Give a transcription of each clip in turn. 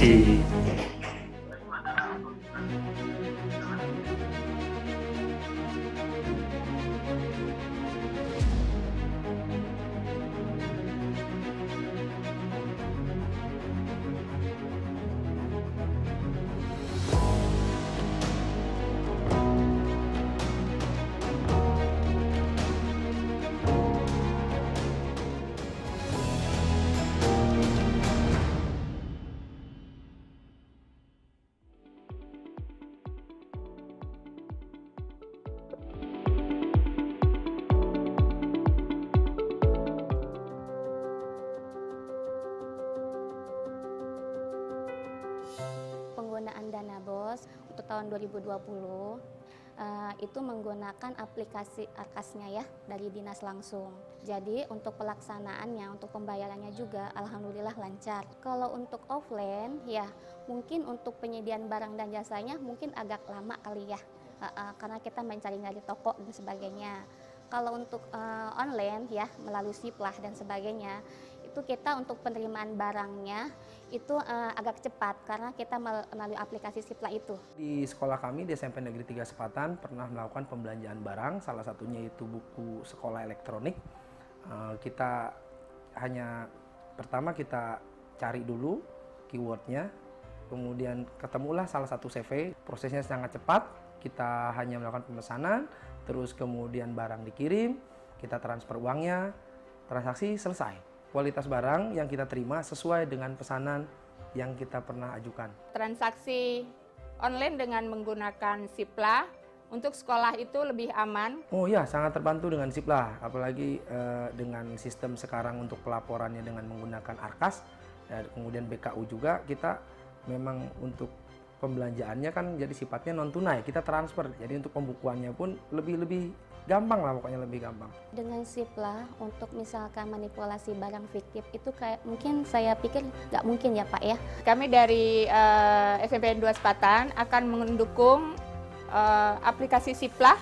kasih. Penggunaan dana BOS untuk tahun 2020 itu menggunakan aplikasi Arkasnya ya dari dinas langsung. Jadi untuk pelaksanaannya, untuk pembayarannya juga alhamdulillah lancar. Kalau untuk offline ya mungkin untuk penyediaan barang dan jasanya mungkin agak lama kali ya, karena kita mencari dari toko dan sebagainya. Kalau untuk online ya melalui Siplah dan sebagainya, itu kita untuk penerimaan barangnya itu agak cepat karena kita melalui aplikasi Siplah itu. Di sekolah kami di SMP Negeri 3 Sepatan pernah melakukan pembelanjaan barang, salah satunya itu buku sekolah elektronik. Kita pertama kita cari dulu keywordnya, kemudian ketemulah salah satu CV, prosesnya sangat cepat, kita hanya melakukan pemesanan, terus kemudian barang dikirim, kita transfer uangnya, transaksi selesai. Kualitas barang yang kita terima sesuai dengan pesanan yang kita pernah ajukan. Transaksi online dengan menggunakan Siplah untuk sekolah itu lebih aman. Oh ya, sangat terbantu dengan Siplah, apalagi dengan sistem sekarang untuk pelaporannya dengan menggunakan Arkas, dan kemudian BKU juga, kita memang untuk pembelanjaannya kan jadi sifatnya non tunai, kita transfer, jadi untuk pembukuannya pun lebih gampang lah, pokoknya lebih gampang. Dengan Siplah untuk misalkan manipulasi barang fiktif itu kayak mungkin saya pikir nggak mungkin ya Pak ya. Kami dari SMP 2 Sepatan akan mendukung aplikasi Siplah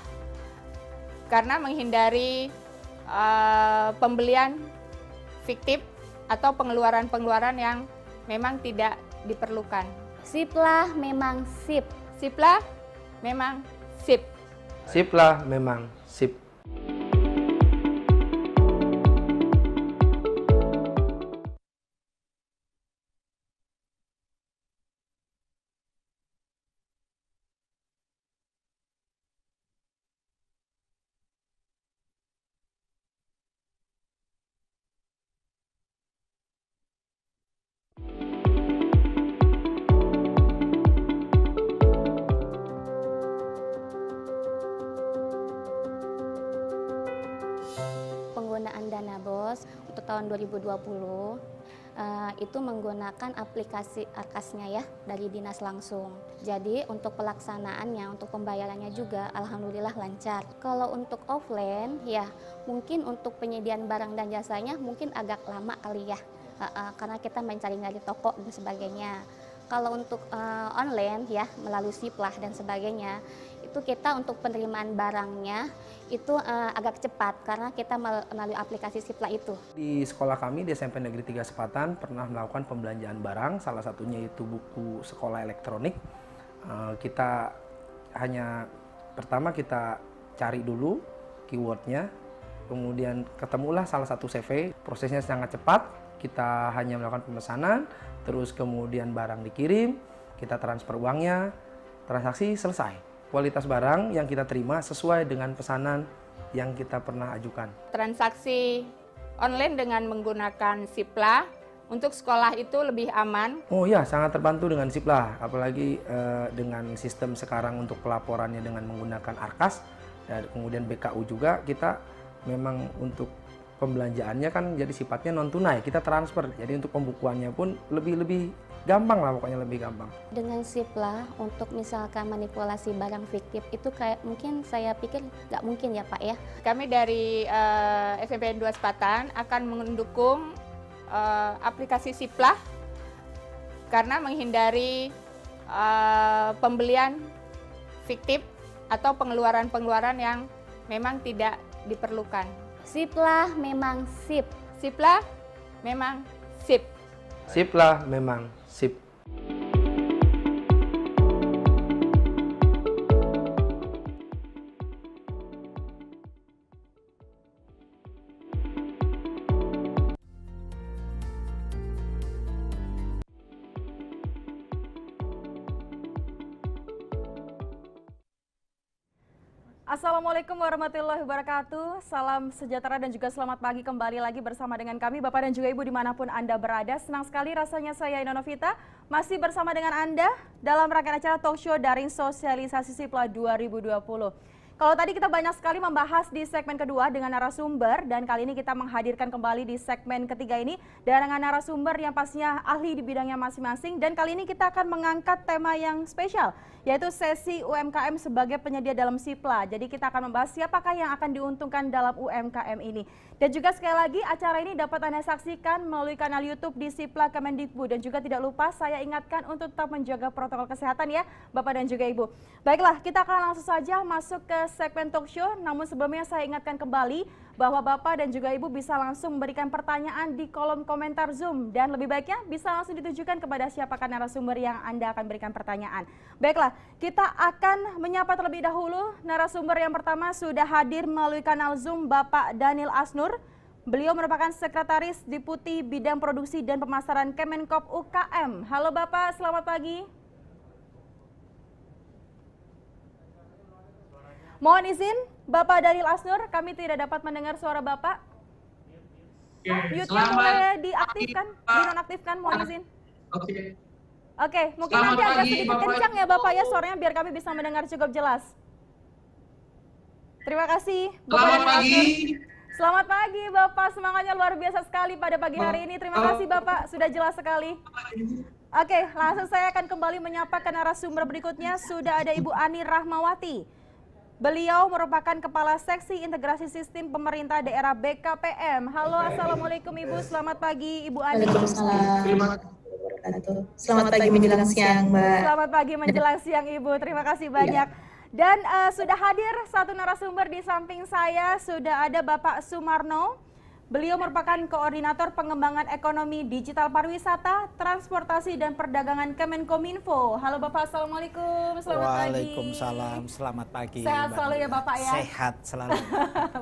karena menghindari pembelian fiktif atau pengeluaran-pengeluaran yang memang tidak diperlukan. Siplah memang sip. Siplah memang sip. Siplah memang sip. Penggunaan dana BOS untuk tahun 2020 itu menggunakan aplikasi Arkasnya ya dari dinas langsung. Jadi untuk pelaksanaannya, untuk pembayarannya juga alhamdulillah lancar. Kalau untuk offline ya mungkin untuk penyediaan barang dan jasanya mungkin agak lama kali ya, karena kita mencari dari toko dan sebagainya. Kalau untuk online ya melalui Siplah dan sebagainya, itu kita untuk penerimaan barangnya itu agak cepat karena kita melalui aplikasi Siplah itu. Di sekolah kami di SMP Negeri 3 Sepatan pernah melakukan pembelanjaan barang, salah satunya itu buku sekolah elektronik. Pertama kita cari dulu keywordnya, kemudian ketemulah salah satu CV, prosesnya sangat cepat, kita hanya melakukan pemesanan, terus kemudian barang dikirim, kita transfer uangnya, transaksi selesai. Kualitas barang yang kita terima sesuai dengan pesanan yang kita pernah ajukan. Transaksi online dengan menggunakan Siplah untuk sekolah itu lebih aman. Oh ya, sangat terbantu dengan Siplah, apalagi dengan sistem sekarang untuk pelaporannya dengan menggunakan Arkas, dan kemudian BKU juga, kita memang untuk pembelanjaannya kan jadi sifatnya non tunai, kita transfer, jadi untuk pembukuannya pun lebih gampang lah, pokoknya lebih gampang. Dengan Siplah untuk misalkan manipulasi barang fiktif itu kayak mungkin saya pikir nggak mungkin ya Pak ya. Kami dari SMP 2 Sepatan akan mendukung aplikasi Siplah karena menghindari pembelian fiktif atau pengeluaran-pengeluaran yang memang tidak diperlukan. Siplah memang sip. Siplah memang sip. Siplah memang sip. Assalamualaikum warahmatullahi wabarakatuh. Salam sejahtera dan juga selamat pagi kembali lagi bersama dengan kami Bapak dan juga Ibu dimanapun Anda berada. Senang sekali rasanya saya Ino Novita masih bersama dengan Anda dalam rangkaian acara talk show daring sosialisasi Sipla 2020. Kalau tadi kita banyak sekali membahas di segmen kedua dengan narasumber dan kali ini kita menghadirkan kembali di segmen ketiga ini dengan narasumber yang pastinya ahli di bidangnya masing-masing dan kali ini kita akan mengangkat tema yang spesial yaitu sesi UMKM sebagai penyedia dalam Sipla. Jadi kita akan membahas siapakah yang akan diuntungkan dalam UMKM ini. Dan juga sekali lagi acara ini dapat Anda saksikan melalui kanal YouTube di Sipla Kemendikbud dan juga tidak lupa saya ingatkan untuk tetap menjaga protokol kesehatan ya Bapak dan juga Ibu. Baiklah, kita akan langsung saja masuk ke segmen talk show. Namun sebelumnya saya ingatkan kembali bahwa Bapak dan juga Ibu bisa langsung memberikan pertanyaan di kolom komentar Zoom dan lebih baiknya bisa langsung ditujukan kepada siapakah narasumber yang Anda akan berikan pertanyaan. Baiklah, kita akan menyapa terlebih dahulu narasumber yang pertama sudah hadir melalui kanal Zoom Bapak Daniel Asnur. Beliau merupakan Sekretaris Deputi Bidang Produksi dan Pemasaran Kemenkop UKM. Halo Bapak, selamat pagi. Mohon izin, Bapak Daniel Asnur, kami tidak dapat mendengar suara Bapak. Mute-nya boleh diaktifkan, dinonaktifkan, mohon izin. Oke, mungkin Selamat nanti agak pagi, sedikit Bapak. kencang ya Bapak ya suaranya biar kami bisa mendengar cukup jelas. Terima kasih. Bapak Selamat Daniel pagi. Asnur. Selamat pagi Bapak, semangatnya luar biasa sekali pada pagi hari ini. Terima kasih Bapak, sudah jelas sekali. Oke, langsung saya akan kembali menyapa ke narasumber berikutnya. Sudah ada Ibu Ani Rahmawati. Beliau merupakan Kepala Seksi Integrasi Sistem Pemerintah Daerah BKPM. Halo, Assalamualaikum Ibu, selamat pagi Ibu Ani. Waalaikumsalam. Selamat pagi menjelang siang, Mbak. Selamat pagi menjelang siang Ibu, terima kasih banyak. Dan sudah hadir satu narasumber di samping saya, sudah ada Bapak Sumarno. Beliau merupakan Koordinator Pengembangan Ekonomi Digital Pariwisata, Transportasi dan Perdagangan Kemenkominfo. Halo Bapak, Assalamualaikum, selamat pagi. Waalaikumsalam, selamat pagi. Sehat selalu ya Bapak ya? Sehat selalu.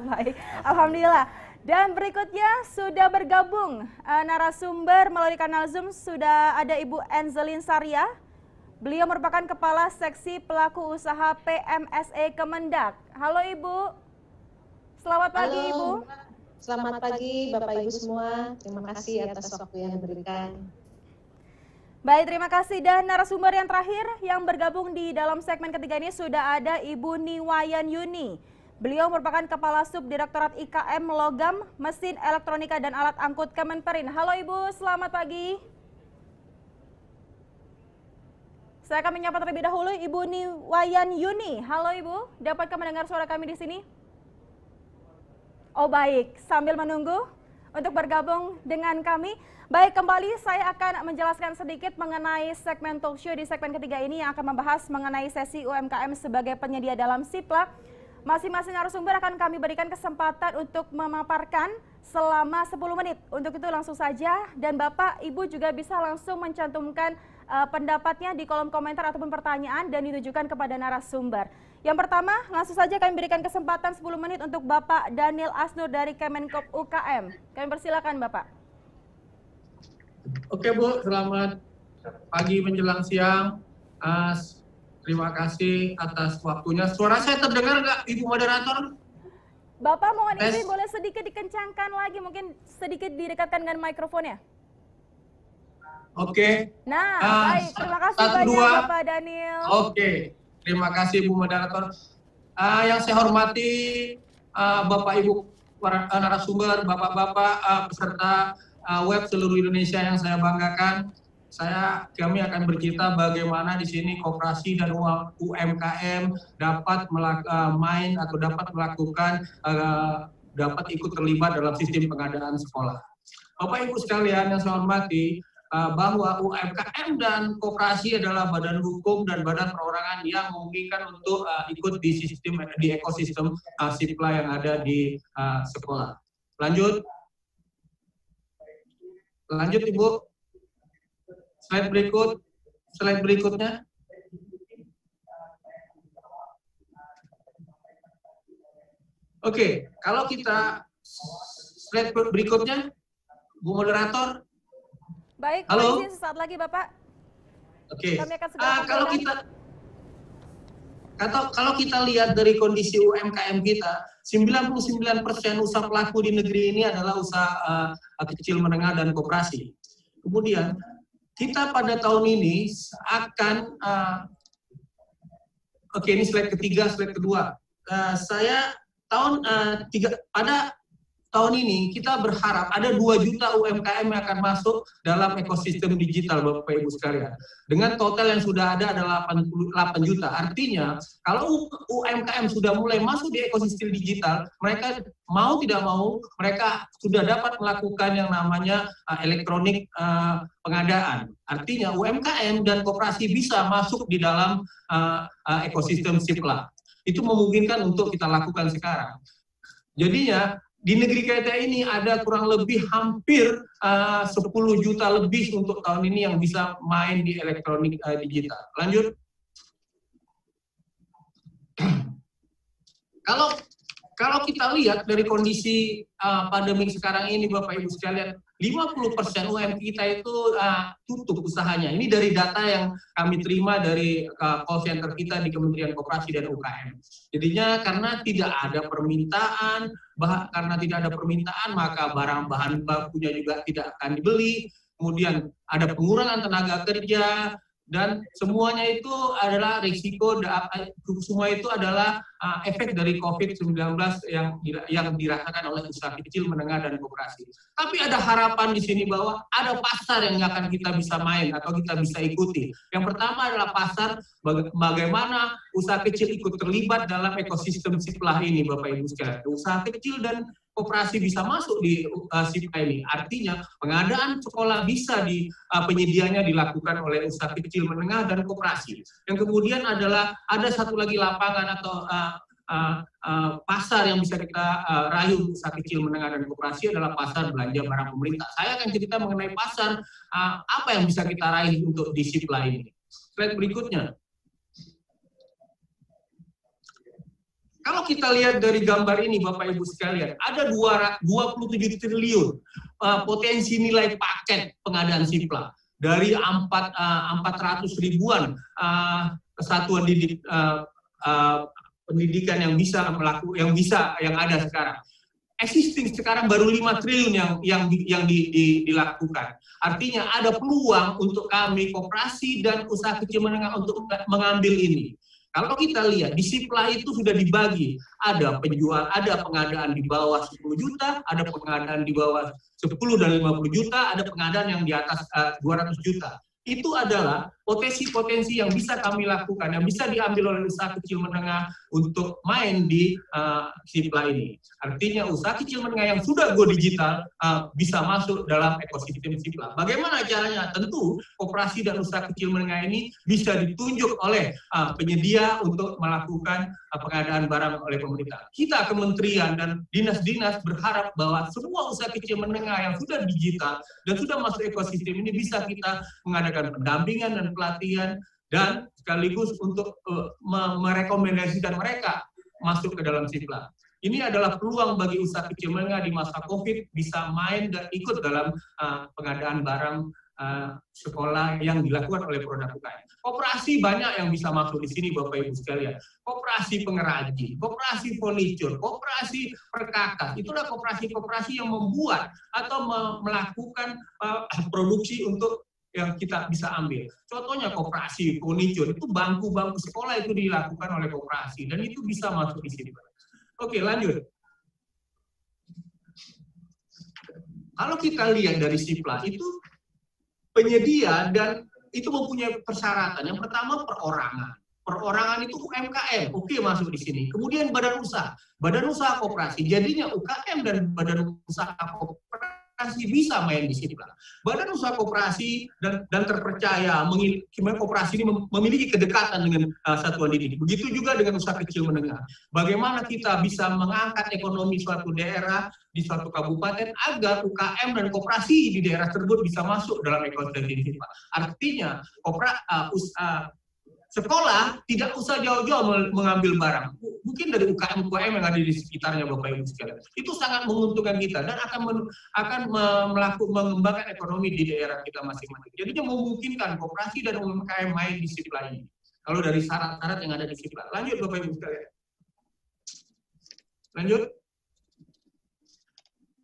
Baik, Alhamdulillah. Dan berikutnya sudah bergabung narasumber melalui kanal Zoom, sudah ada Ibu Enzelin Saria. Beliau merupakan Kepala Seksi Pelaku Usaha PMSE Kemendak. Halo Ibu, selamat pagi Ibu. Selamat pagi Bapak Ibu semua. Terima kasih atas waktu yang diberikan. Baik, terima kasih. Dan narasumber yang terakhir yang bergabung di dalam segmen ketiga ini sudah ada Ibu Niwayan Yuni. Beliau merupakan Kepala Subdirektorat IKM Logam, Mesin Elektronika dan Alat Angkut Kemenperin. Halo Ibu, selamat pagi. Saya akan menyapa terlebih dahulu Ibu Niwayan Yuni. Halo Ibu, dapatkah mendengar suara kami di sini? Oh baik, sambil menunggu untuk bergabung dengan kami. Baik, kembali saya akan menjelaskan sedikit mengenai segmen talk show di segmen ketiga ini yang akan membahas mengenai sesi UMKM sebagai penyedia dalam Sipla. Masing-masing narasumber akan kami berikan kesempatan untuk memaparkan selama 10 menit. Untuk itu langsung saja dan Bapak, Ibu juga bisa langsung mencantumkan pendapatnya di kolom komentar ataupun pertanyaan dan ditujukan kepada narasumber. Yang pertama, langsung saja kami berikan kesempatan 10 menit untuk Bapak Daniel Asnur dari Kemenkop UKM. Kami persilakan Bapak. Oke Bu, selamat pagi menjelang siang. Terima kasih atas waktunya. Suara saya terdengar nggak Ibu Moderator? Bapak mohon izin boleh sedikit dikencangkan lagi, mungkin sedikit didekatkan dengan mikrofonnya. Oke. Nah, baik. Terima kasih Satu, banyak dua. Bapak Daniel. Oke, terima kasih Bu Moderator. Yang saya hormati Bapak Ibu para narasumber, Bapak-bapak peserta web seluruh Indonesia yang saya banggakan. Kami akan bercerita bagaimana di sini koperasi dan UMKM dapat main atau dapat melakukan dapat ikut terlibat dalam sistem pengadaan sekolah. Bapak Ibu sekalian yang saya hormati, bahwa UMKM dan koperasi adalah badan hukum dan badan perorangan yang memungkinkan untuk ikut di ekosistem Sipla yang ada di sekolah. Lanjut Ibu. Slide berikutnya. Oke, kalau kita slide berikutnya, Bu Moderator. Baik, halo. izin sesaat lagi Bapak. Oke. Kami akan segera Kalau kita Kalau kita lihat dari kondisi UMKM kita, 99% usaha pelaku di negeri ini adalah usaha kecil menengah dan koperasi. Kemudian kita pada tahun ini akan oke, ini slide ketiga, slide kedua. Pada tahun ini kita berharap ada 2 juta UMKM yang akan masuk dalam ekosistem digital, Bapak Ibu sekalian. Dengan total yang sudah ada adalah 88 juta. Artinya, kalau UMKM sudah mulai masuk di ekosistem digital, mereka mau tidak mau, mereka sudah dapat melakukan yang namanya elektronik pengadaan. Artinya, UMKM dan koperasi bisa masuk di dalam ekosistem SIPLA. Itu memungkinkan untuk kita lakukan sekarang. Jadinya, di negeri kita ini ada kurang lebih hampir 10 juta lebih untuk tahun ini yang bisa main di elektronik digital. Lanjut. Kalau kita lihat dari kondisi pandemi sekarang ini, Bapak Ibu sekalian, 50% UMKM kita itu tutup usahanya. Ini dari data yang kami terima dari call center kita di Kementerian Koperasi dan UKM. Jadinya karena tidak ada permintaan, maka barang bahan bakunya juga tidak akan dibeli. Kemudian ada pengurangan tenaga kerja, dan semuanya itu adalah risiko, semua itu adalah efek dari COVID-19 yang dirasakan oleh usaha kecil, menengah, dan koperasi. Tapi ada harapan di sini bahwa ada pasar yang akan kita bisa main atau kita bisa ikuti. Yang pertama adalah pasar bagaimana usaha kecil ikut terlibat dalam ekosistem SIPLA ini, Bapak Ibu sekalian. Usaha kecil dan koperasi bisa masuk di SIPLA ini. Artinya pengadaan sekolah bisa penyediaannya dilakukan oleh usaha kecil, menengah, dan koperasi. Yang kemudian adalah ada satu lagi lapangan atau pasar yang bisa kita rayu usaha kecil, menengah, dan koperasi adalah pasar belanja barang pemerintah. Saya akan cerita mengenai pasar apa yang bisa kita raih untuk di SIPLA ini. Slide berikutnya. Kalau kita lihat dari gambar ini, Bapak Ibu sekalian, ada 27 triliun potensi nilai paket pengadaan SIPLA dari 400 ribuan kesatuan pendidikan yang ada sekarang. Existing sekarang baru 5 triliun yang dilakukan. Artinya ada peluang untuk kami koperasi dan usaha kecil menengah untuk mengambil ini. Kalau kita lihat di SIPLA itu sudah dibagi, ada pengadaan di bawah 10 juta, ada pengadaan di bawah 10 dan 50 juta, ada pengadaan yang di atas 200 juta. Itu adalah potensi-potensi yang bisa kami lakukan, yang bisa diambil oleh usaha kecil menengah untuk main di SIPLA ini. Artinya usaha kecil menengah yang sudah go digital bisa masuk dalam ekosistem SIPLA. Bagaimana caranya? Tentu koperasi dan usaha kecil menengah ini bisa ditunjuk oleh penyedia untuk melakukan pengadaan barang oleh pemerintah. Kita kementerian dan dinas-dinas berharap bahwa semua usaha kecil menengah yang sudah digital dan sudah masuk ekosistem ini bisa kita mengadakan pendampingan dan pelatihan, dan sekaligus untuk merekomendasikan mereka masuk ke dalam SIPLA. Ini adalah peluang bagi usaha kecil menengah di masa COVID bisa main dan ikut dalam pengadaan barang sekolah yang dilakukan oleh produk UKM. Koperasi banyak yang bisa masuk di sini, Bapak Ibu sekalian. Koperasi pengrajin, koperasi furniture, koperasi perkakas. Itulah koperasi-koperasi yang membuat atau melakukan produksi untuk yang kita bisa ambil. Contohnya koperasi furniture, itu bangku-bangku sekolah itu dilakukan oleh koperasi dan itu bisa masuk di sini. Oke, lanjut. Kalau kita lihat dari SIPLA itu penyedia dan itu mempunyai persyaratan. Yang pertama perorangan. Perorangan itu UMKM, oke masuk di sini. Kemudian badan usaha koperasi. Jadinya UKM dan badan usaha koperasi bisa main di SIPLA. Badan usaha koperasi dan terpercaya, koperasi ini memiliki kedekatan dengan satuan didik. Begitu juga dengan usaha kecil menengah. Bagaimana kita bisa mengangkat ekonomi suatu daerah di suatu kabupaten agar UKM dan koperasi di daerah tersebut bisa masuk dalam ekosistem SIPLA. Artinya sekolah tidak usah jauh-jauh mengambil barang. Mungkin dari UKM-UKM yang ada di sekitarnya, Bapak Ibu sekalian. Itu sangat menguntungkan kita dan akan mengembangkan ekonomi di daerah kita masing-masing. Jadinya memungkinkan koperasi dan UMKM main di SIPLA ini. kalau dari syarat-syarat yang ada di SIPLA. Lanjut Bapak Ibu sekalian. Lanjut.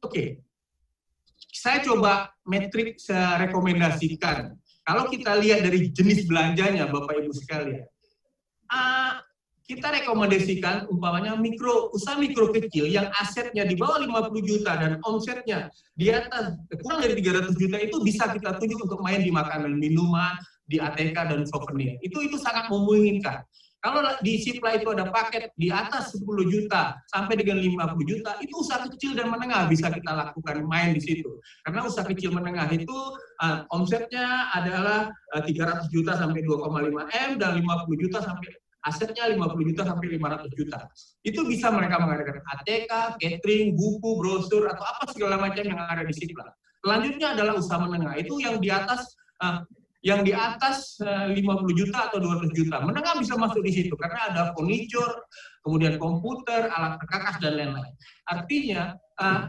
Oke. Saya coba metrik saya rekomendasikan. Kalau kita lihat dari jenis belanjanya Bapak Ibu sekalian, kita rekomendasikan umpamanya usaha mikro kecil yang asetnya di bawah 50 juta dan omsetnya di atas kurang dari 300 juta itu bisa kita tunjuk untuk main di makanan minuman, di ATK dan souvenir. Itu sangat memungkinkan. Kalau di SIPLA itu ada paket di atas 10 juta sampai dengan 50 juta, itu usaha kecil dan menengah bisa kita lakukan main di situ. Karena usaha kecil menengah itu omsetnya adalah 300 juta sampai 2,5 M dan 50 juta sampai asetnya 50 juta sampai 500 juta. Itu bisa mereka mengadakan ATK, catering, buku, brosur, atau apa segala macam yang ada di SIPLA. Selanjutnya adalah usaha menengah. Itu yang di atas 50 juta atau 200 juta. Menengah bisa masuk di situ karena ada furniture, kemudian komputer, alat perkakas, dan lain-lain. Artinya,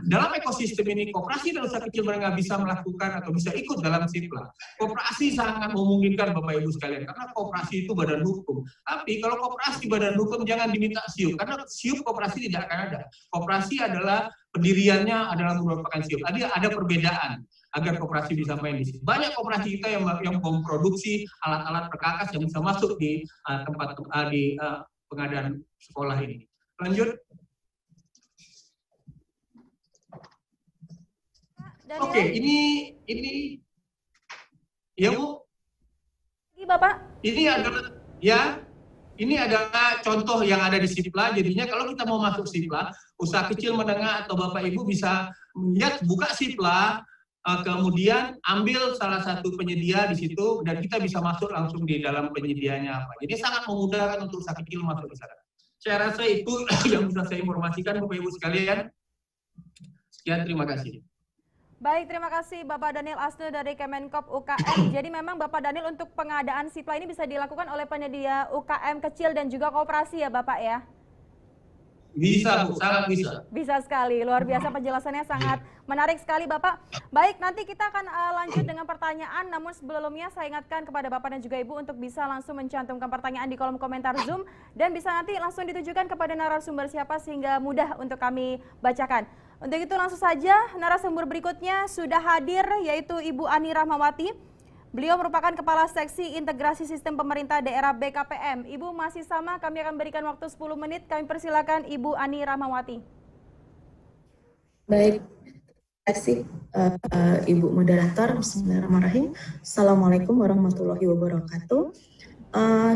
dalam ekosistem ini, koperasi dan usaha kecil menengah bisa melakukan atau bisa ikut dalam SIPLA. Koperasi sangat memungkinkan Bapak Ibu sekalian, karena koperasi itu badan hukum. Tapi kalau koperasi badan hukum jangan diminta SIUP, karena SIUP koperasi tidak akan ada. Koperasi adalah pendiriannya adalah merupakan SIUP. Ada perbedaan agar koperasi bisa main di sini. Banyak koperasi kita yang memproduksi alat-alat perkakas yang bisa masuk di tempat di pengadaan sekolah ini. Lanjut. Oke, ini ya Bu. Ini Bapak. Ini adalah contoh yang ada di SIPLA. Jadinya kalau kita mau masuk SIPLA, usaha kecil menengah atau Bapak Ibu bisa melihat buka SIPLA, kemudian ambil salah satu penyedia di situ dan kita bisa masuk langsung di dalam penyedianya apa. Jadi sangat memudahkan untuk usaha kecil masuk di sana. Saya rasa itu yang bisa saya informasikan Bapak Ibu sekalian. Sekian, terima kasih. Baik, terima kasih Bapak Daniel Asnul dari Kemenkop UKM. Jadi memang Bapak Daniel untuk pengadaan SIPLA ini bisa dilakukan oleh penyedia UKM kecil dan juga koperasi ya Bapak ya? Bisa Bu, sangat bisa. Bisa sekali, luar biasa penjelasannya sangat menarik sekali Bapak. Baik, nanti kita akan lanjut dengan pertanyaan, namun sebelumnya saya ingatkan kepada Bapak dan juga Ibu untuk bisa langsung mencantumkan pertanyaan di kolom komentar Zoom dan bisa nanti langsung ditujukan kepada narasumber siapa sehingga mudah untuk kami bacakan. Untuk itu langsung saja narasumber berikutnya sudah hadir yaitu Ibu Ani Rahmawati. Beliau merupakan Kepala Seksi Integrasi Sistem Pemerintah Daerah BKPM. Ibu masih sama, kami akan berikan waktu 10 menit. Kami persilakan Ibu Ani Rahmawati. Baik, terima kasih Ibu Moderator. Bismillahirrahmanirrahim. Assalamualaikum warahmatullahi wabarakatuh.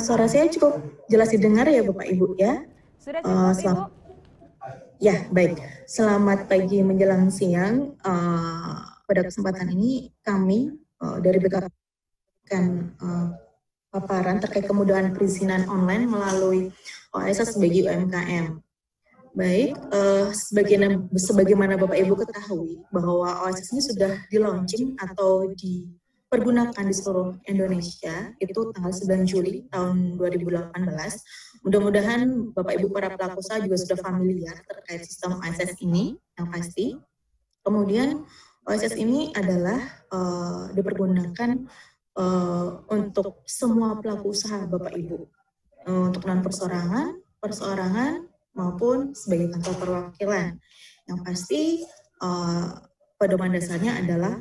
Suara saya cukup jelas didengar ya Bapak Ibu ya? Sudah cukup Ibu? Ya, baik. Selamat pagi menjelang siang. Pada kesempatan ini kami dari BKPM paparan terkait kemudahan perizinan online melalui OSS sebagai UMKM. Baik, sebagaimana Bapak Ibu ketahui bahwa OSS ini sudah di-launching atau dipergunakan di seluruh Indonesia itu tanggal 9 Juli tahun 2018. Mudah-mudahan Bapak Ibu para pelaku usaha juga sudah familiar terkait sistem OSS ini yang pasti. Kemudian OSS ini adalah dipergunakan untuk semua pelaku usaha Bapak Ibu, untuk perseorangan maupun sebagai kantor perwakilan. Yang pasti pedoman dasarnya adalah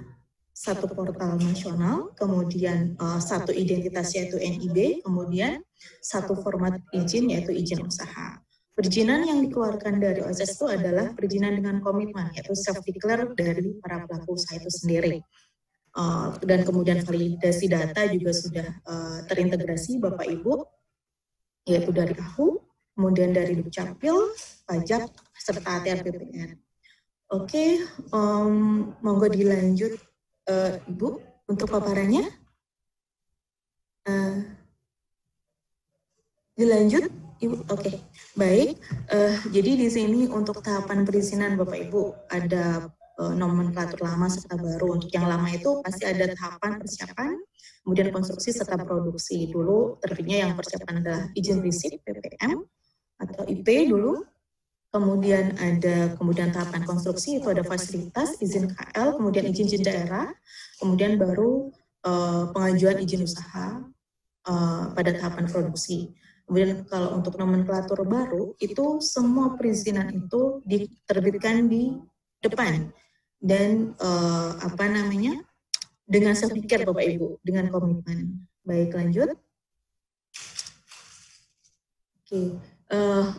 satu portal nasional, kemudian satu identitas yaitu NIB, kemudian satu format izin yaitu izin usaha. Perizinan yang dikeluarkan dari OSS itu adalah perizinan dengan komitmen yaitu self-declare dari para pelaku usaha itu sendiri. Dan kemudian validasi data juga sudah terintegrasi Bapak Ibu, yaitu dari AHU, kemudian dari Dukcapil, pajak, serta ATR BPN. Oke, monggo dilanjut Ibu untuk paparannya. Dilanjut Ibu, oke. Baik, jadi di sini untuk tahapan perizinan Bapak Ibu ada nomenklatur lama serta baru. Untuk yang lama itu pasti ada tahapan persiapan, kemudian konstruksi serta produksi. Dulu terbitnya yang persiapan adalah izin prinsip PPM atau IP dulu. Kemudian tahapan konstruksi itu ada fasilitas, izin KL, kemudian izin daerah, kemudian baru pengajuan izin usaha pada tahapan produksi. Kemudian kalau untuk nomenklatur baru, itu semua perizinan itu diterbitkan di depan. Dan dengan sepikir Bapak Ibu, dengan komitmen. Baik, lanjut. Oke,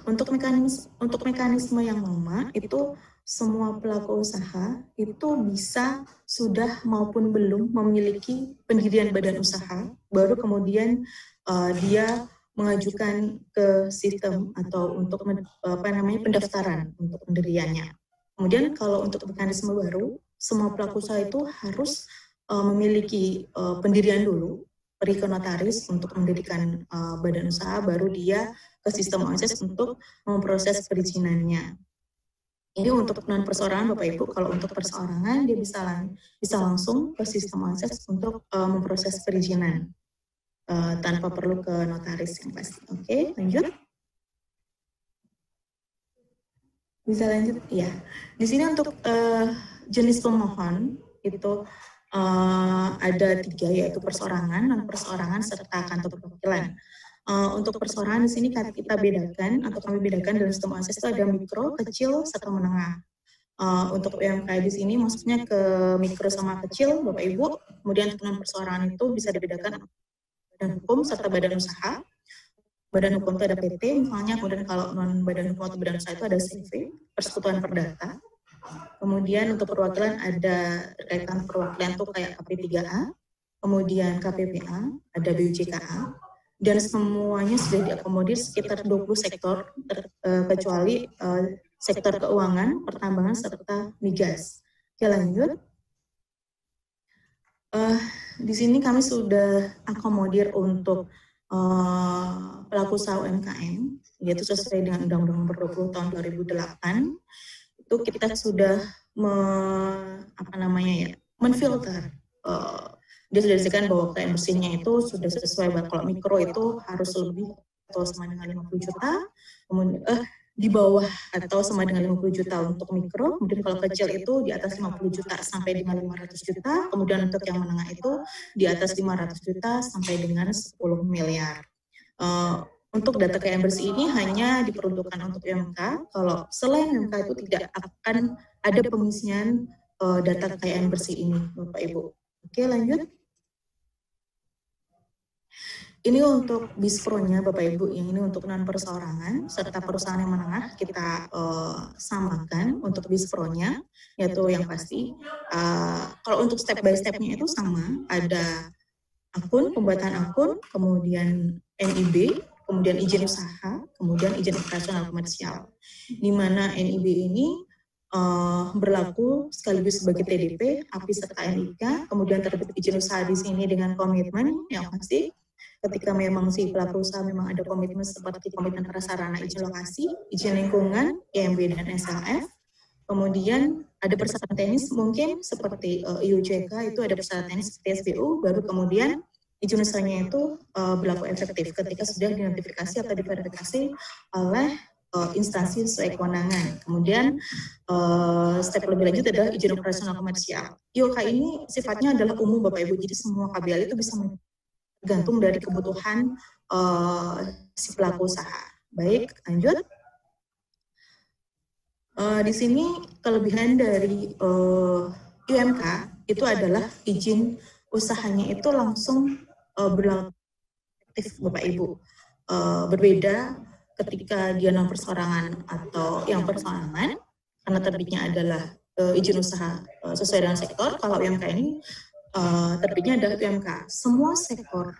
untuk mekanisme yang lama itu semua pelaku usaha itu bisa sudah maupun belum memiliki pendirian badan usaha, baru kemudian dia mengajukan ke sistem atau untuk pendaftaran untuk pendiriannya. Kemudian kalau untuk mekanisme baru, semua pelaku usaha itu harus memiliki pendirian dulu, pergi ke notaris untuk mendirikan badan usaha, baru dia ke sistem OSS untuk memproses perizinannya. Ini untuk non perseorangan Bapak Ibu. Kalau untuk perseorangan dia bisa langsung ke sistem OSS untuk memproses perizinan tanpa perlu ke notaris yang pasti. Oke, lanjut. Bisa lanjut? Ya. Di sini untuk jenis pemohon itu ada 3, yaitu perseorangan, non perseorangan, serta kantor perwakilan. Untuk perseorangan di sini kita bedakan atau kami bedakan dalam sistem OSS itu ada mikro, kecil, serta menengah. Untuk UMKM di sini maksudnya ke mikro sama kecil, Bapak Ibu. Kemudian untuk non perseorangan itu bisa dibedakan badan hukum serta badan usaha. Badan hukum itu ada PT misalnya, kemudian kalau non badan hukum atau badan usaha itu ada CV, Persekutuan Perdata. Kemudian untuk perwakilan ada rekan perwakilan tuh kayak KP3A, kemudian KPPA, ada BUJKA, dan semuanya sudah diakomodir sekitar 20 sektor, kecuali sektor keuangan, pertambangan, serta migas. Oke, lanjut. Di sini kami sudah akomodir untuk pelaku usaha UMKM, yaitu sesuai dengan Undang-Undang Nomor 20 tahun 2008, itu kita sudah menfilter. Dia sudah disediakan bahwa kain bersihnya itu sudah sesuai, kalau mikro itu harus lebih atau sama dengan 50 juta, kemudian di bawah atau sama dengan 50 juta untuk mikro, kemudian kalau kecil itu di atas 50 juta sampai dengan 500 juta, kemudian untuk yang menengah itu di atas 500 juta sampai dengan 10 miliar. Untuk data kekayaan bersih ini hanya diperuntukkan untuk UMK, kalau selain UMK itu tidak akan ada pengisian data kekayaan bersih ini, Bapak Ibu. Oke, lanjut. Ini untuk BISPRO-nya Bapak Ibu, yang ini untuk non perseorangan serta perusahaan yang menengah kita samakan untuk BISPRO-nya, yaitu yang pasti kalau untuk step by step-nya itu sama, ada akun, pembuatan akun, kemudian NIB, kemudian izin usaha, kemudian izin operasional komersial. Di mana NIB ini berlaku sekaligus sebagai TDP, API serta NIK, kemudian terbit izin usaha di sini dengan komitmen yang pasti. Ketika memang si pelaku usaha memang ada komitmen seperti komitmen prasarana, izin lokasi, izin lingkungan, IMB dan SLF. Kemudian ada persyaratan teknis mungkin seperti IUJK itu ada persyaratan teknis seperti SBU, baru kemudian izin usahanya itu berlaku efektif ketika sudah dinotifikasi atau diverifikasi oleh instansi sesuai kewenangan. Kemudian step lebih lanjut adalah izin operasional komersial. IOK ini sifatnya adalah umum Bapak Ibu, jadi semua KBL itu bisa tergantung dari kebutuhan si pelaku usaha. Baik, lanjut. Di sini kelebihan dari UMK itu adalah izin usahanya itu langsung berlaku efektif Bapak Ibu. Berbeda ketika dia non perseorangan atau yang perseorangan, karena terbitnya adalah izin usaha sesuai dengan sektor. Kalau UMK ini terbitnya adalah UMK. Semua sektor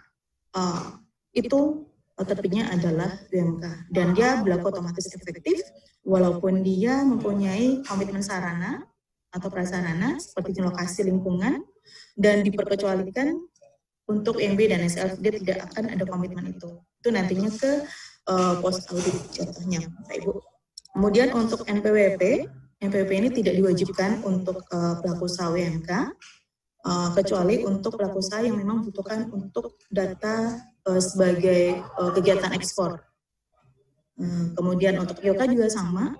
itu terbitnya adalah UMK. Dan dia berlaku otomatis efektif walaupun dia mempunyai komitmen sarana atau prasarana seperti lokasi lingkungan dan diperkecualikan untuk IMB dan SLF, dia tidak akan ada komitmen itu. Itu nantinya ke pos audit contohnya, Bapak Ibu. Kemudian untuk NPWP ini tidak diwajibkan untuk pelaku usaha UMK, kecuali untuk pelaku usaha yang memang membutuhkan untuk data sebagai kegiatan ekspor. Kemudian untuk IOK juga sama,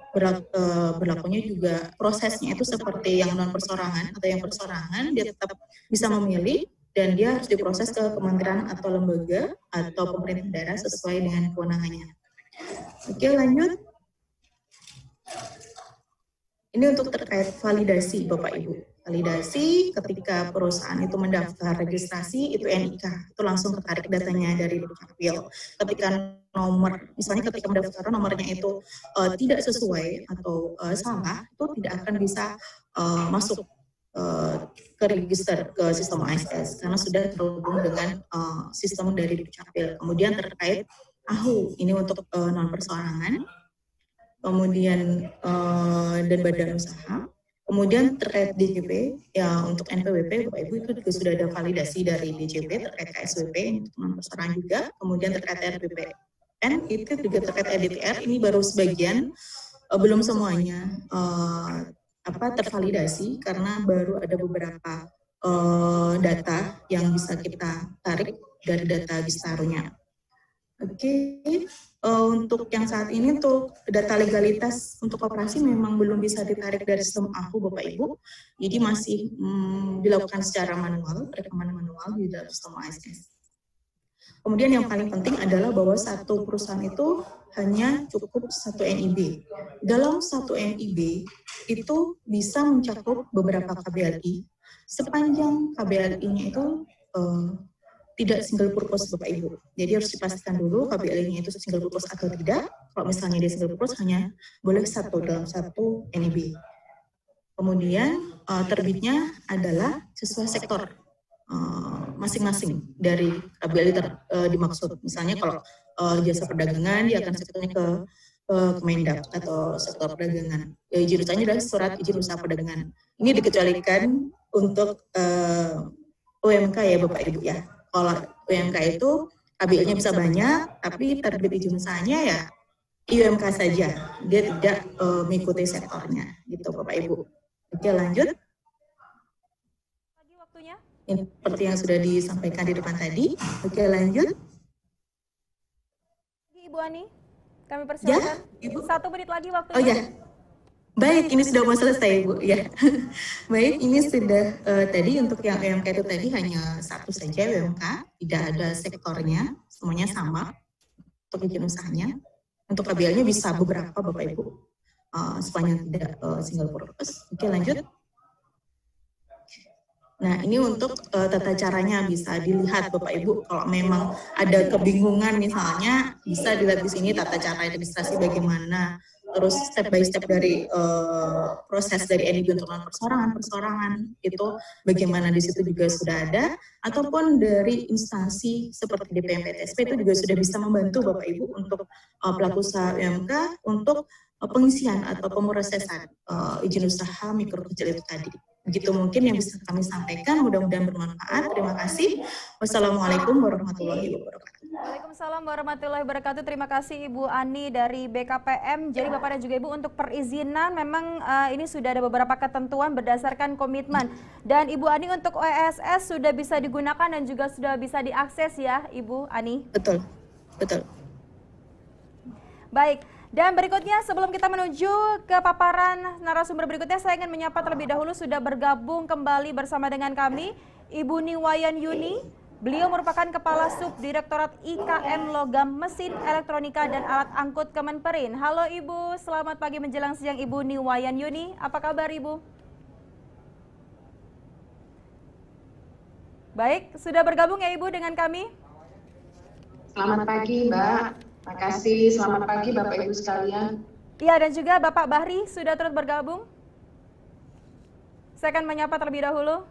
berlakunya juga prosesnya itu seperti yang non perseorangan atau yang perseorangan, dia tetap bisa memilih dan dia harus diproses ke kementerian atau lembaga atau pemerintah daerah sesuai dengan kewenangannya. Oke, lanjut. Ini untuk terkait validasi Bapak Ibu. Validasi ketika perusahaan itu mendaftar registrasi itu NIK, itu langsung ketarik datanya dari Dukcapil. Ketika nomor, misalnya ketika mendaftar nomornya itu tidak sesuai atau salah, itu tidak akan bisa masuk ke register ke sistem ASS karena sudah terhubung dengan sistem dari Dukcapil. Kemudian terkait AHU, ini untuk non perseorangan, kemudian dan badan usaha. Kemudian terkait DJP, ya untuk NPWP, Bapak Ibu itu juga sudah ada validasi dari DJP terkait KSWP, ini untuk non perseorangan juga. Kemudian terkait RPPN, itu juga terkait EDTR, ini baru sebagian, belum semuanya tervalidasi karena baru ada beberapa data yang bisa kita tarik dari data Bistarunya. Oke, untuk yang saat ini untuk data legalitas untuk operasi memang belum bisa ditarik dari sistem AHU Bapak Ibu, jadi masih dilakukan secara manual, rekaman manual di dalam sistem ASS. Kemudian yang paling penting adalah bahwa satu perusahaan itu hanya cukup satu NIB. Dalam satu NIB itu bisa mencakup beberapa KBLI, sepanjang KBLI-nya itu tidak single purpose Bapak Ibu. Jadi harus dipastikan dulu KBLI-nya itu single purpose atau tidak. Kalau misalnya dia single purpose hanya boleh satu dalam satu NIB. Kemudian terbitnya adalah sesuai sektor masing-masing dari KBLI dimaksud. Misalnya kalau jasa perdagangan dia akan sektornya ke Kemendak atau sektor perdagangan. Izin usahanya adalah surat izin usaha perdagangan. Ini dikecualikan untuk UMK ya Bapak Ibu ya. Kalau UMK itu KBL-nya bisa banyak, tapi terbit izin usahanya ya UMK saja. Dia tidak mengikuti sektornya, gitu Bapak Ibu. Oke, lanjut. Lagi waktunya. Ini seperti yang sudah disampaikan di depan tadi. Oke, lanjut. Ibu Ani, kami persilakan. Ya, Ibu. 1 menit lagi waktunya. Oh ya. Baik, ini sudah mau selesai, Bu. Ya. Baik, ini sudah tadi untuk yang UMK itu tadi hanya satu saja UMK, tidak ada sektornya, semuanya sama untuk izin usahanya. Untuk KBL-nya bisa beberapa Bapak Ibu, sepanjang tidak single purpose. Oke, lanjut. Nah, ini untuk tata caranya bisa dilihat Bapak Ibu. Kalau memang ada kebingungan misalnya, bisa dilihat di sini tata cara administrasi bagaimana. Terus step by step dari proses dari NIB untuk non perseorangan itu bagaimana di situ juga sudah ada, ataupun dari instansi seperti DPMPTSP itu juga sudah bisa membantu Bapak Ibu untuk pelaku usaha UMK untuk pengisian atau pemrosesan izin usaha mikro kecil itu tadi. Begitu mungkin yang bisa kami sampaikan, mudah-mudahan bermanfaat. Terima kasih. Wassalamualaikum warahmatullahi wabarakatuh. Waalaikumsalam warahmatullahi wabarakatuh. Terima kasih Ibu Ani dari BKPM. Jadi Bapak dan juga Ibu untuk perizinan memang ini sudah ada beberapa ketentuan berdasarkan komitmen. Dan Ibu Ani untuk OSS sudah bisa digunakan dan juga sudah bisa diakses ya Ibu Ani? Betul, betul. Baik. Dan berikutnya sebelum kita menuju ke paparan narasumber berikutnya, saya ingin menyapa terlebih dahulu sudah bergabung kembali bersama dengan kami Ibu Niwayan Yuni. Beliau merupakan Kepala Subdirektorat IKM Logam Mesin Elektronika dan Alat Angkut Kemenperin. Halo Ibu, selamat pagi menjelang siang Ibu Niwayan Yuni. Apa kabar Ibu? Baik, sudah bergabung ya Ibu dengan kami? Selamat pagi Mbak. Terima kasih, selamat pagi Bapak Ibu sekalian. Iya, dan juga Bapak Bahri sudah turut bergabung. Saya akan menyapa terlebih dahulu.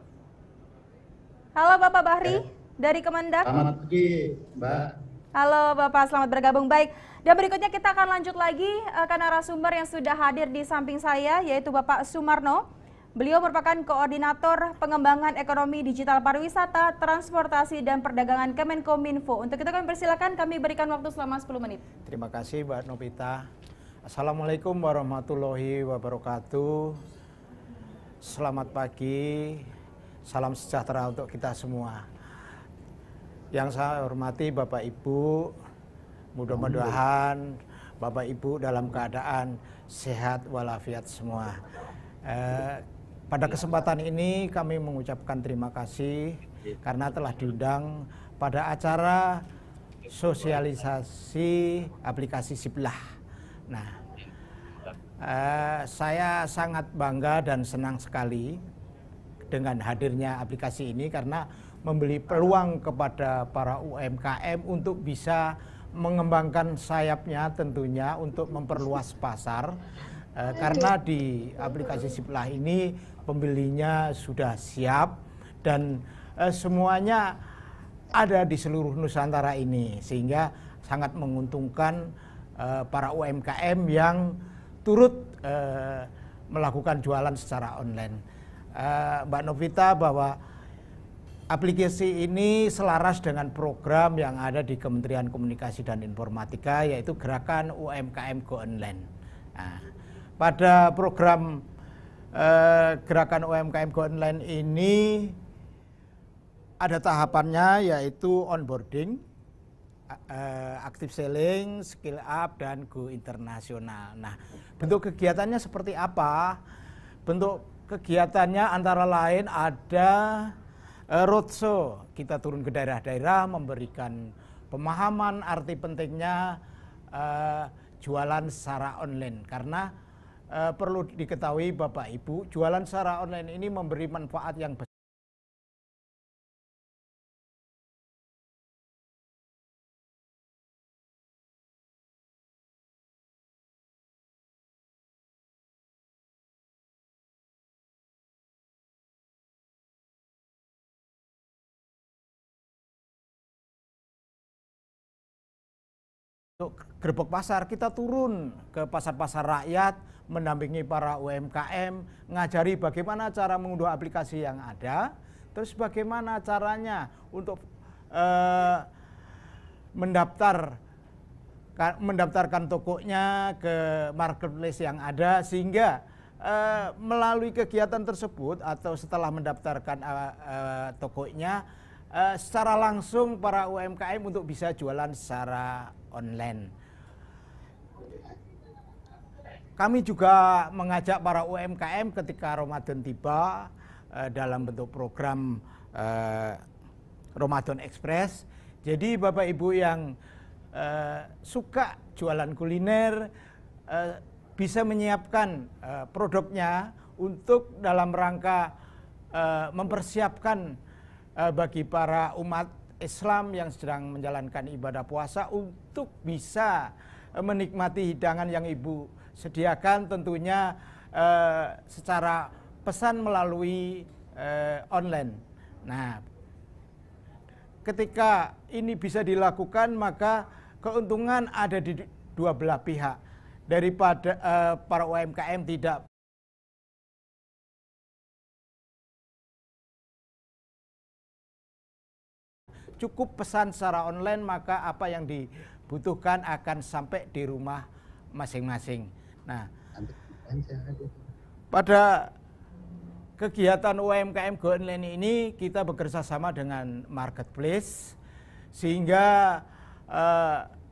Halo Bapak Bahri dari Kemendak. Selamat pagi Mbak. Halo Bapak, selamat bergabung. Baik, dan berikutnya kita akan lanjut lagi ke narasumber yang sudah hadir di samping saya, yaitu Bapak Sumarno. Beliau merupakan Koordinator Pengembangan Ekonomi Digital Pariwisata, Transportasi, dan Perdagangan Kemenkominfo. Untuk itu kami persilakan, kami berikan waktu selama 10 menit. Terima kasih Mbak Novita. Assalamualaikum warahmatullahi wabarakatuh. Selamat pagi, salam sejahtera untuk kita semua. Yang saya hormati Bapak Ibu, mudah-mudahan Bapak Ibu dalam keadaan sehat walafiat semua. Pada kesempatan ini kami mengucapkan terima kasih karena telah diundang pada acara sosialisasi aplikasi Siplah. Nah, saya sangat bangga dan senang sekali dengan hadirnya aplikasi ini karena memberi peluang kepada para UMKM untuk bisa mengembangkan sayapnya tentunya untuk memperluas pasar. Karena di aplikasi Siplah ini pembelinya sudah siap dan semuanya ada di seluruh Nusantara ini, sehingga sangat menguntungkan para UMKM yang turut melakukan jualan secara online. Mbak Novita, bahwa aplikasi ini selaras dengan program yang ada di Kementerian Komunikasi dan Informatika, yaitu Gerakan UMKM Go Online. Nah, pada program Gerakan UMKM Go Online ini ada tahapannya, yaitu onboarding, active selling, skill up, dan go internasional. Nah, bentuk kegiatannya seperti apa? Bentuk kegiatannya antara lain ada roadshow. Kita turun ke daerah-daerah memberikan pemahaman arti pentingnya jualan secara online. Karena perlu diketahui Bapak Ibu, jualan secara online ini memberi manfaat yang besar. Untuk gerbek pasar, kita turun ke pasar-pasar rakyat, mendampingi para UMKM, ngajari bagaimana cara mengunduh aplikasi yang ada, terus bagaimana caranya untuk mendaftarkan tokonya ke marketplace yang ada, sehingga melalui kegiatan tersebut atau setelah mendaftarkan tokonya, secara langsung para UMKM untuk bisa jualan secara online. Kami juga mengajak para UMKM ketika Ramadan tiba dalam bentuk program Ramadan Express. Jadi Bapak Ibu yang suka jualan kuliner bisa menyiapkan produknya untuk dalam rangka mempersiapkan bagi para umat Islam yang sedang menjalankan ibadah puasa untuk bisa menikmati hidangan yang Ibu sediakan, tentunya secara pesan melalui online. Nah, ketika ini bisa dilakukan, maka keuntungan ada di dua belah pihak. Daripada para UMKM tidak cukup pesan secara online, maka apa yang dibutuhkan akan sampai di rumah masing-masing. Nah, pada kegiatan UMKM Go Online ini kita bekerja sama dengan marketplace, sehingga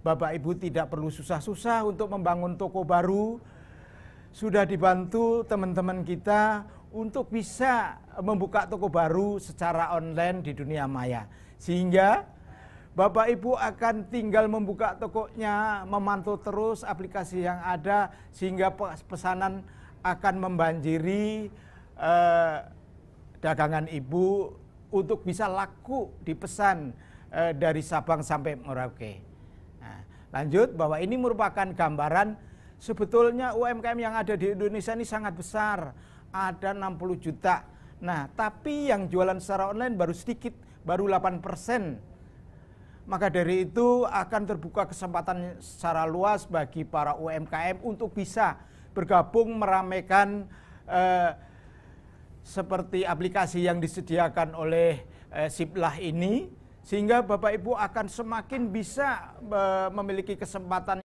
Bapak Ibu tidak perlu susah-susah untuk membangun toko baru. Sudah dibantu teman-teman kita untuk bisa membuka toko baru secara online di dunia maya. Sehingga Bapak Ibu akan tinggal membuka tokonya, memantau terus aplikasi yang ada, sehingga pesanan akan membanjiri dagangan Ibu untuk bisa laku dipesan dari Sabang sampai Merauke. Nah, lanjut, bahwa ini merupakan gambaran sebetulnya UMKM yang ada di Indonesia ini sangat besar, ada 60 juta. Nah, tapi yang jualan secara online baru sedikit, baru 8%. Maka dari itu akan terbuka kesempatan secara luas bagi para UMKM untuk bisa bergabung meramaikan seperti aplikasi yang disediakan oleh Siplah ini, sehingga Bapak Ibu akan semakin bisa memiliki kesempatan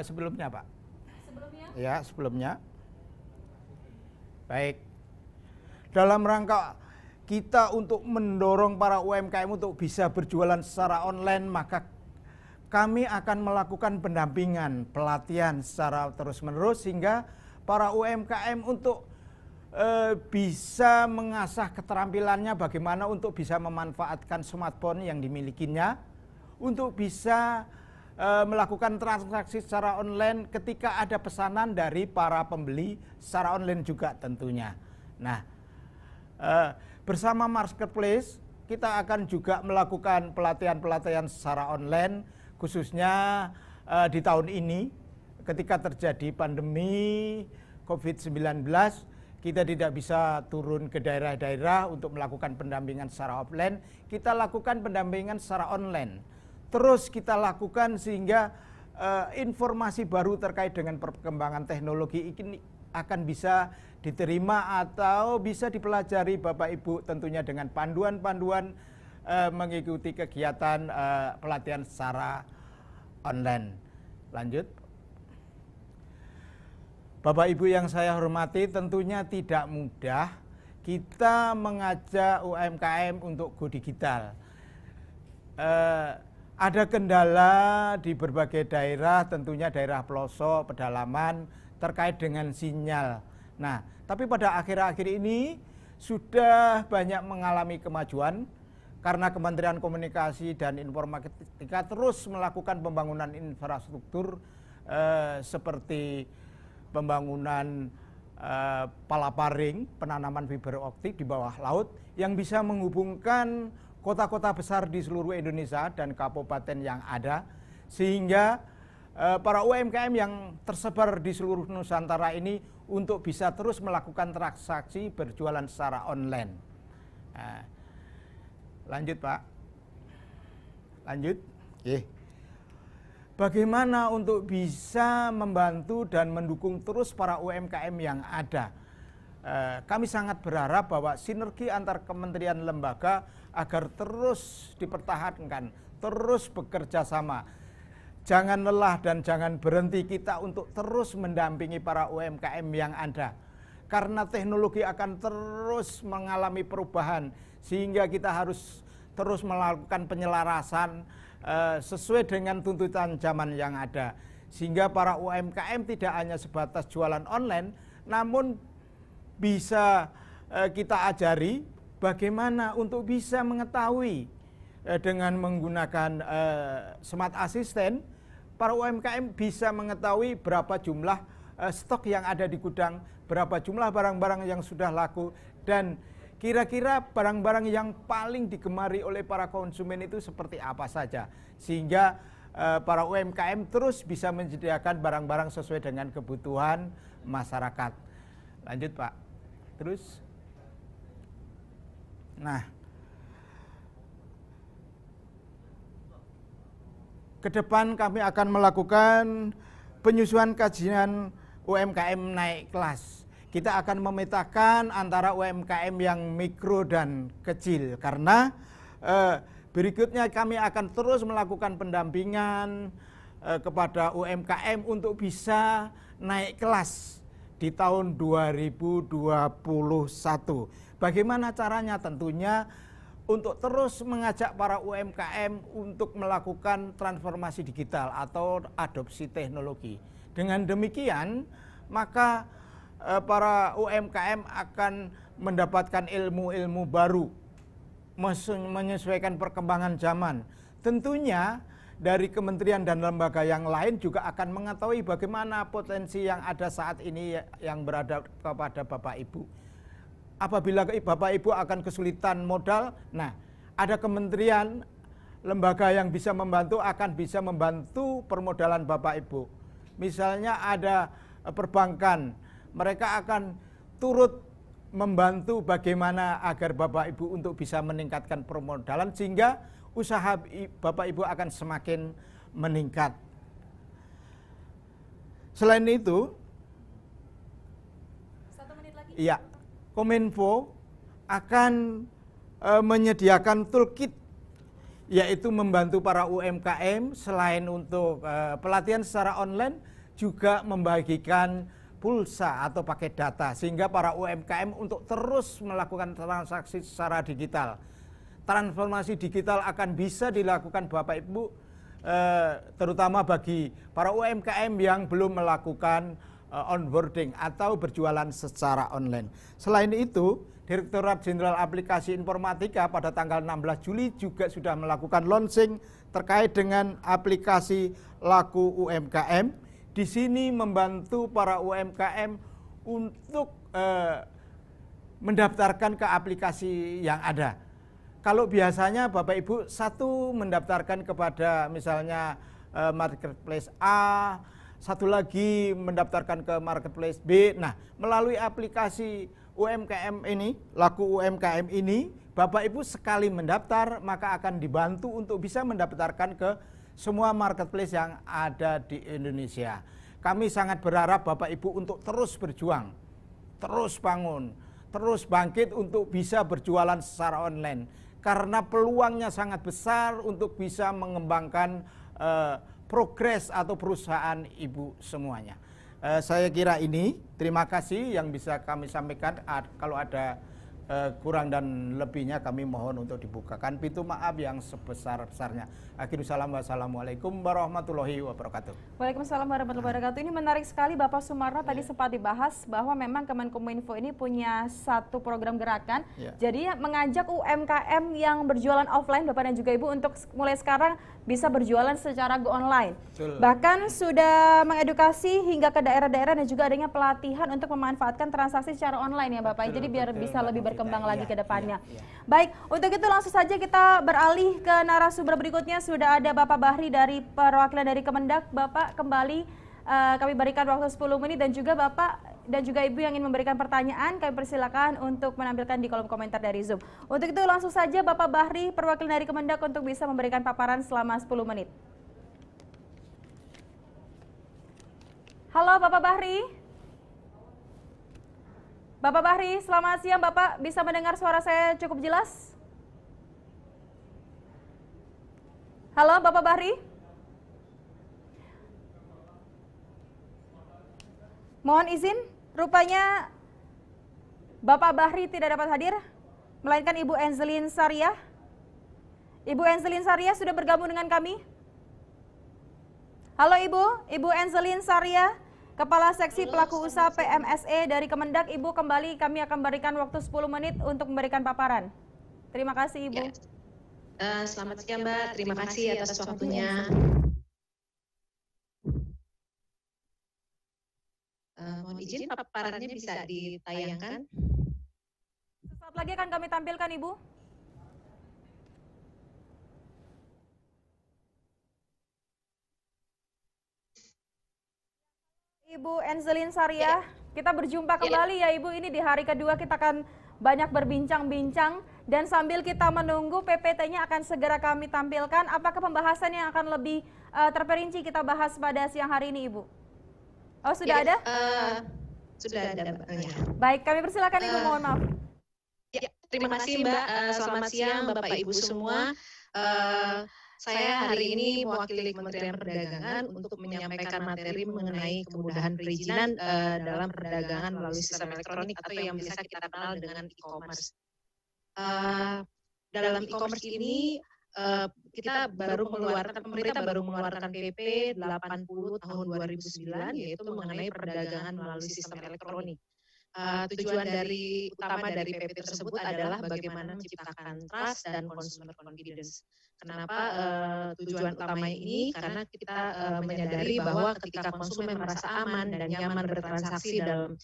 sebelumnya, Pak. Sebelumnya? Ya, sebelumnya. Baik. Dalam rangka kita untuk mendorong para UMKM untuk bisa berjualan secara online, maka kami akan melakukan pendampingan, pelatihan secara terus-menerus sehingga para UMKM untuk bisa mengasah keterampilannya bagaimana untuk bisa memanfaatkan smartphone yang dimilikinya, untuk bisa melakukan transaksi secara online ketika ada pesanan dari para pembeli secara online juga tentunya. Nah, bersama Marketplace kita akan juga melakukan pelatihan-pelatihan secara online, khususnya di tahun ini ketika terjadi pandemi COVID-19, kita tidak bisa turun ke daerah-daerah untuk melakukan pendampingan secara offline, kita lakukan pendampingan secara online. Terus kita lakukan sehingga informasi baru terkait dengan perkembangan teknologi ini akan bisa diterima atau bisa dipelajari Bapak Ibu tentunya dengan panduan-panduan mengikuti kegiatan pelatihan secara online. Lanjut. Bapak Ibu yang saya hormati, tentunya tidak mudah kita mengajak UMKM untuk go digital. Ada kendala di berbagai daerah, tentunya daerah pelosok, pedalaman terkait dengan sinyal. Nah, tapi pada akhir-akhir ini sudah banyak mengalami kemajuan karena Kementerian Komunikasi dan Informatika terus melakukan pembangunan infrastruktur seperti pembangunan palaparing, penanaman fiber optik di bawah laut yang bisa menghubungkan kota-kota besar di seluruh Indonesia dan kabupaten yang ada, sehingga para UMKM yang tersebar di seluruh Nusantara ini untuk bisa terus melakukan transaksi berjualan secara online. Nah, lanjut Pak. Lanjut. Bagaimana untuk bisa membantu dan mendukung terus para UMKM yang ada? Kami sangat berharap bahwa sinergi antar kementerian lembaga agar terus dipertahankan, terus bekerja sama. Jangan lelah dan jangan berhenti kita untuk terus mendampingi para UMKM yang ada. Karena teknologi akan terus mengalami perubahan, sehingga kita harus terus melakukan penyelarasan sesuai dengan tuntutan zaman yang ada. Sehingga para UMKM tidak hanya sebatas jualan online, namun bisa kita ajari bagaimana untuk bisa mengetahui dengan menggunakan smart assistant, para UMKM bisa mengetahui berapa jumlah stok yang ada di gudang, berapa jumlah barang-barang yang sudah laku, dan kira-kira barang-barang yang paling digemari oleh para konsumen itu seperti apa saja. Sehingga para UMKM terus bisa menyediakan barang-barang sesuai dengan kebutuhan masyarakat. Lanjut Pak. Terus. Nah, ke depan kami akan melakukan penyusunan kajian UMKM naik kelas. Kita akan memetakan antara UMKM yang mikro dan kecil, karena berikutnya kami akan terus melakukan pendampingan kepada UMKM untuk bisa naik kelas di tahun 2021. Bagaimana caranya? Tentunya untuk terus mengajak para UMKM untuk melakukan transformasi digital atau adopsi teknologi. Dengan demikian, maka para UMKM akan mendapatkan ilmu-ilmu baru, menyesuaikan perkembangan zaman. Tentunya dari kementerian dan lembaga yang lain juga akan mengetahui bagaimana potensi yang ada saat ini yang berada kepada Bapak Ibu. Apabila Bapak Ibu akan kesulitan modal, nah ada kementerian lembaga yang bisa membantu, akan bisa membantu permodalan Bapak Ibu. Misalnya ada perbankan, mereka akan turut membantu bagaimana agar Bapak Ibu untuk bisa meningkatkan permodalan sehingga usaha Bapak Ibu akan semakin meningkat. Selain itu, 1 menit lagi. Iya, Kominfo akan menyediakan toolkit, yaitu membantu para UMKM selain untuk pelatihan secara online, juga membagikan pulsa atau paket data sehingga para UMKM untuk terus melakukan transaksi secara digital. Transformasi digital akan bisa dilakukan Bapak Ibu terutama bagi para UMKM yang belum melakukan onboarding atau berjualan secara online. Selain itu, Direktorat Jenderal Aplikasi Informatika pada tanggal 16 Juli juga sudah melakukan launching terkait dengan aplikasi Laku UMKM. Di sini membantu para UMKM untuk mendaftarkan ke aplikasi yang ada. Kalau biasanya Bapak Ibu satu mendaftarkan kepada misalnya marketplace A, satu lagi mendaftarkan ke marketplace B. Nah, melalui aplikasi UMKM ini, Laku UMKM ini, Bapak Ibu sekali mendaftar maka akan dibantu untuk bisa mendaftarkan ke semua marketplace yang ada di Indonesia. Kami sangat berharap Bapak Ibu untuk terus berjuang, terus bangun, terus bangkit untuk bisa berjualan secara online. Karena peluangnya sangat besar untuk bisa mengembangkan progres atau perusahaan Ibu semuanya. Saya kira ini, terima kasih yang bisa kami sampaikan. Kalau ada kurang dan lebihnya kami mohon untuk dibukakan pintu maaf yang sebesar-besarnya. Akhirussalam, wassalamualaikum warahmatullahi wabarakatuh. Waalaikumsalam warahmatullahi wabarakatuh. Ini menarik sekali Bapak Sumarno tadi sempat dibahas bahwa memang Kemenkominfo ini punya satu program gerakan. Jadi mengajak UMKM yang berjualan offline Bapak dan juga Ibu untuk mulai sekarang bisa berjualan secara go online. Bahkan sudah mengedukasi hingga ke daerah-daerah dan juga adanya pelatihan untuk memanfaatkan transaksi secara online ya Bapak. Jadi biar bisa lebih berkembang lagi ke depannya. Baik, untuk itu langsung saja kita beralih ke narasumber berikutnya. Sudah ada Bapak Bahri dari perwakilan dari Kemendak. Bapak kembali kami berikan waktu 10 menit dan juga Bapak dan juga Ibu yang ingin memberikan pertanyaan kami persilakan untuk menampilkan di kolom komentar dari Zoom. Untuk itu langsung saja Bapak Bahri perwakilan dari Kemendak untuk bisa memberikan paparan selama 10 menit. Halo Bapak Bahri. Bapak Bahri, selamat siang Bapak. Bisa mendengar suara saya cukup jelas? Halo Bapak Bahri. Mohon izin, rupanya Bapak Bahri tidak dapat hadir, melainkan Ibu Enzelin Sariah. Ibu Enzelin Sariah sudah bergabung dengan kami. Halo Ibu Enzelin Sariah, Kepala Seksi Pelaku Usaha PMSE dari Kemendak. Ibu kembali, kami akan berikan waktu 10 menit untuk memberikan paparan. Terima kasih Ibu. Selamat siang Mbak, terima kasih atas waktunya. Mohon izin paparannya bisa ditayangkan. Sesaat lagi akan kami tampilkan Ibu. Ibu Enzelin Sariah, kita berjumpa kembali ya Ibu. Ini di hari kedua kita akan banyak berbincang-bincang dan sambil kita menunggu PPT-nya akan segera kami tampilkan. Apakah pembahasan yang akan lebih terperinci kita bahas pada siang hari ini Ibu? Oh sudah ada? Sudah ada Mbak. Baik, kami persilakan Ibu, mohon maaf. Ya, terima kasih Mbak. Selamat siang Bapak Ibu semua. Saya hari ini mewakili Kementerian Perdagangan untuk menyampaikan materi mengenai kemudahan perizinan dalam perdagangan melalui sistem elektronik atau yang biasa kita kenal dengan e-commerce. Dalam e-commerce ini pemerintah baru mengeluarkan PP 80 tahun 2009 yaitu mengenai perdagangan melalui sistem elektronik. Tujuan utama dari PP tersebut adalah bagaimana menciptakan trust dan consumer confidence. Kenapa tujuan utama ini? Karena kita menyadari bahwa ketika konsumen merasa aman dan nyaman bertransaksi dalam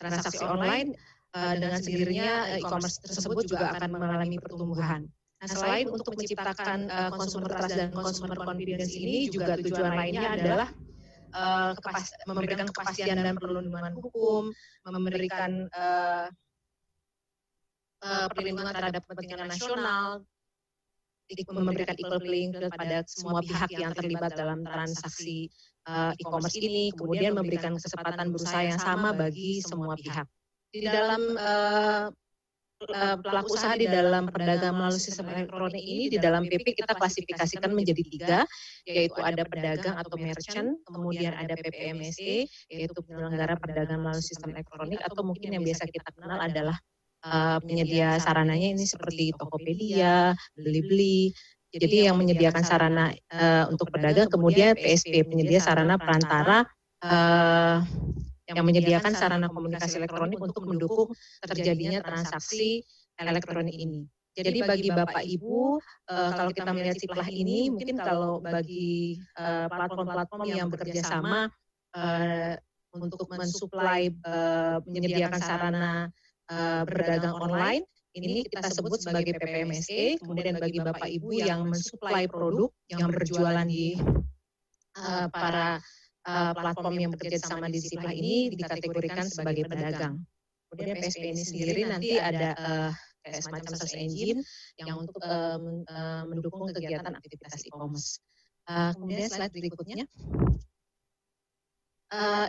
transaksi online, dengan sendirinya e-commerce tersebut juga akan mengalami pertumbuhan. Nah, selain untuk menciptakan consumer trust dan consumer confidence ini, juga tujuan lainnya adalah memberikan kepastian dan perlindungan hukum, memberikan perlindungan terhadap kepentingan nasional, memberikan equal playing field pada semua pihak yang terlibat dalam transaksi e-commerce ini, kemudian memberikan kesempatan berusaha yang sama bagi semua pihak. Di dalam pelaku usaha di dalam perdagangan melalui sistem elektronik ini, di dalam PP kita klasifikasikan menjadi 3, yaitu ada pedagang atau merchant, kemudian ada PPMSE, yaitu penyelenggara perdagangan melalui sistem elektronik, atau mungkin yang biasa kita kenal adalah penyedia sarananya ini seperti Tokopedia, Blibli, Jadi yang menyediakan sarana untuk pedagang, kemudian PSP, penyedia sarana perantara yang menyediakan sarana komunikasi elektronik untuk mendukung terjadinya transaksi elektronik ini. Jadi bagi Bapak Ibu, kalau kita melihat Siplah ini, mungkin kalau bagi platform-platform yang bekerja sama untuk mensuplai, menyediakan sarana berdagang online, ini kita sebut sebagai PPMSE. Kemudian bagi Bapak Ibu yang mensuplai produk yang berjualan di para platform yang bekerja sama di Siplah ini dikategorikan sebagai pedagang. Kemudian PSP ini sendiri nanti ada kayak semacam search engine yang untuk mendukung kegiatan aktivitas e-commerce. Kemudian slide berikutnya.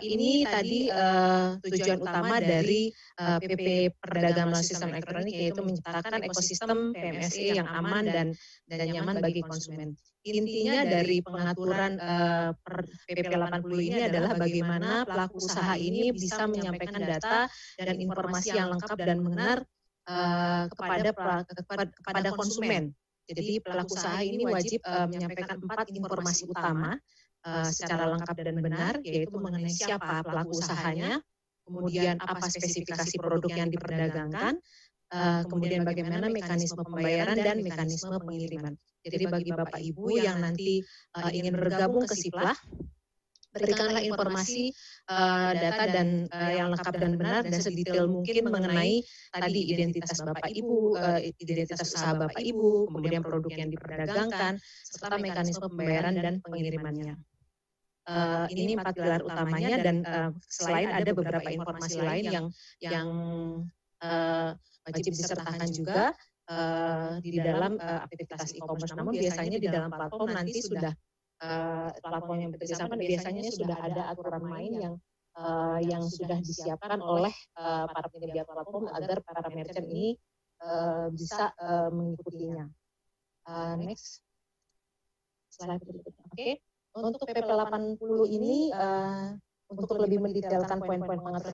Ini tadi tujuan utama dari PP Perdagangan melalui Sistem Elektronik, yaitu menciptakan ekosistem PMSE yang aman dan nyaman bagi konsumen. Intinya dari pengaturan PP 80 ini adalah bagaimana pelaku usaha ini bisa menyampaikan data dan informasi yang lengkap dan benar kepada konsumen. Jadi pelaku usaha ini wajib menyampaikan 4 informasi utama secara lengkap dan benar, yaitu mengenai siapa pelaku usahanya, kemudian apa spesifikasi produk yang diperdagangkan, kemudian bagaimana mekanisme pembayaran dan mekanisme pengiriman. Jadi bagi Bapak Ibu yang nanti ingin bergabung ke Siplah, berikanlah informasi data dan yang lengkap dan benar dan sedetail mungkin mengenai tadi identitas Bapak Ibu, identitas usaha Bapak Ibu, kemudian produk yang diperdagangkan, serta mekanisme pembayaran dan pengirimannya. Ini 4 pilar utamanya, dan selain ada beberapa informasi lain yang wajib disertakan juga di dalam aktivitas e-commerce. Namun biasanya di dalam platform nanti sudah platform yang bekerja sama biasanya sudah ada aturan main yang sudah disiapkan oleh para penyedia platform agar para merchant ini bisa mengikutinya. Next slide berikutnya. Oke. Untuk PP 80 ini untuk lebih mendetailkan poin-poin pengaturan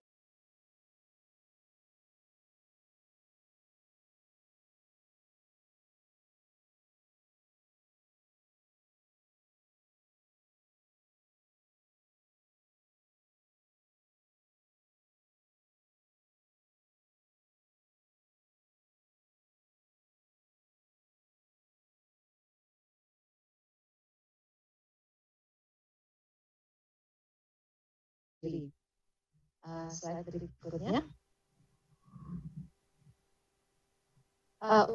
slide berikutnya.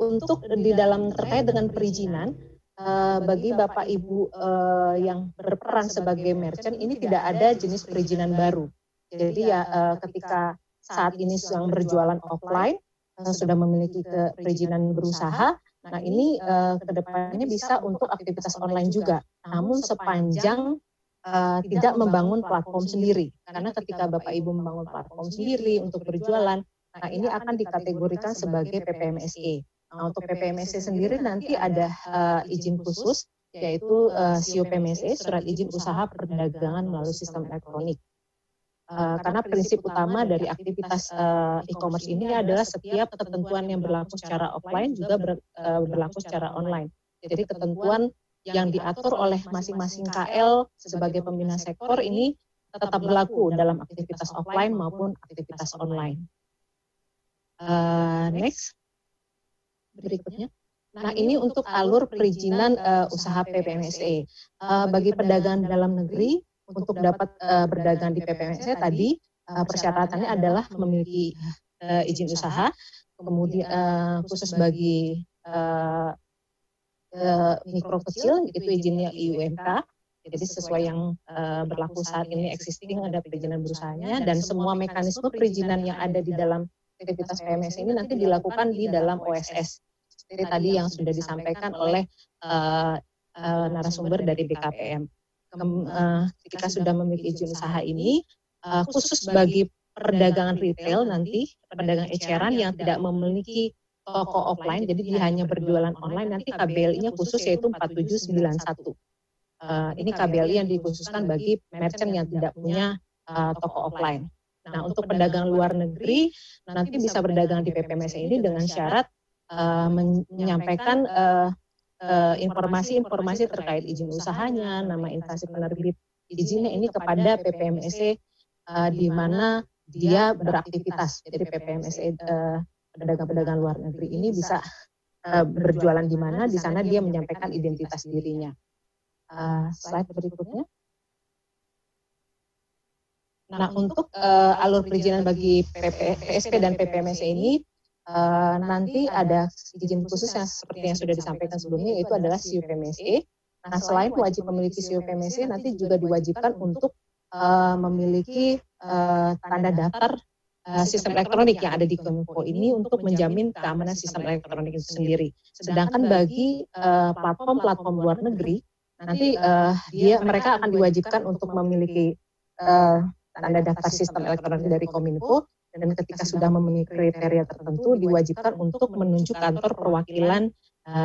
Untuk di dalam terkait dengan perizinan, bagi Bapak Ibu yang berperan sebagai merchant, ini tidak ada jenis perizinan baru. Jadi ya ketika saat ini sedang berjualan offline, sudah memiliki perizinan berusaha, nah ini kedepannya bisa untuk aktivitas online juga, namun sepanjang tidak membangun platform sendiri. Karena ketika Bapak Ibu membangun platform sendiri untuk berjualan, nah ini akan dikategorikan sebagai PPMSE. Nah untuk PPMSE sendiri nanti ada izin khusus, yaitu SIO-PMSE, Surat Izin Usaha Perdagangan Melalui Sistem Elektronik. Karena prinsip utama dari aktivitas e-commerce ini adalah setiap ketentuan yang berlaku secara offline juga berlaku secara online. Jadi ketentuan yang diatur oleh masing-masing KL sebagai pembina sektor ini tetap berlaku dalam aktivitas offline maupun aktivitas online. Next, berikutnya. Nah ini untuk alur perizinan usaha PPMSE. Bagi pedagang dalam negeri, untuk dapat berdagang di PPMSE tadi, persyaratannya adalah memiliki izin usaha, kemudian khusus bagi mikro kecil, itu izinnya IUMK, jadi sesuai yang berlaku saat ini existing ada perizinan berusahanya, dan semua mekanisme perizinan yang ada di dalam aktivitas PMS ini nanti dilakukan di dalam OSS, seperti tadi yang sudah disampaikan oleh narasumber dari BKPM. Ketika sudah memiliki izin usaha ini, khusus bagi perdagangan retail nanti, pedagang eceran yang tidak memiliki toko offline, jadi dia hanya berjualan online, nanti KBLI-nya khusus yaitu 4791. Ini KBLI yang dikhususkan bagi merchant yang tidak punya toko offline. Nah untuk pedagang luar negeri, nanti bisa berdagang di PPMSE ini dengan syarat menyampaikan informasi-informasi terkait izin usahanya, nama instansi penerbit izinnya ini kepada PPMSE di mana dia beraktivitas. Jadi PPMSE pedagang-pedagang luar negeri ini bisa berjualan di mana, di sana dia menyampaikan identitas dirinya. Slide berikutnya. Nah, untuk alur perizinan bagi PSP dan PPMSE ini nanti ada izin khusus yang seperti yang sudah disampaikan sebelumnya, yaitu adalah CUPMSE. Nah, selain wajib memiliki CUPMSE, nanti juga diwajibkan untuk memiliki tanda daftar sistem elektronik yang ada di Kominfo ini untuk menjamin keamanan sistem elektronik itu sendiri. Sedangkan bagi platform-platform luar negeri, nanti mereka akan diwajibkan untuk memiliki tanda daftar sistem elektronik dari Kominfo, dan ketika sudah memenuhi kriteria tertentu diwajibkan untuk menunjuk kantor perwakilan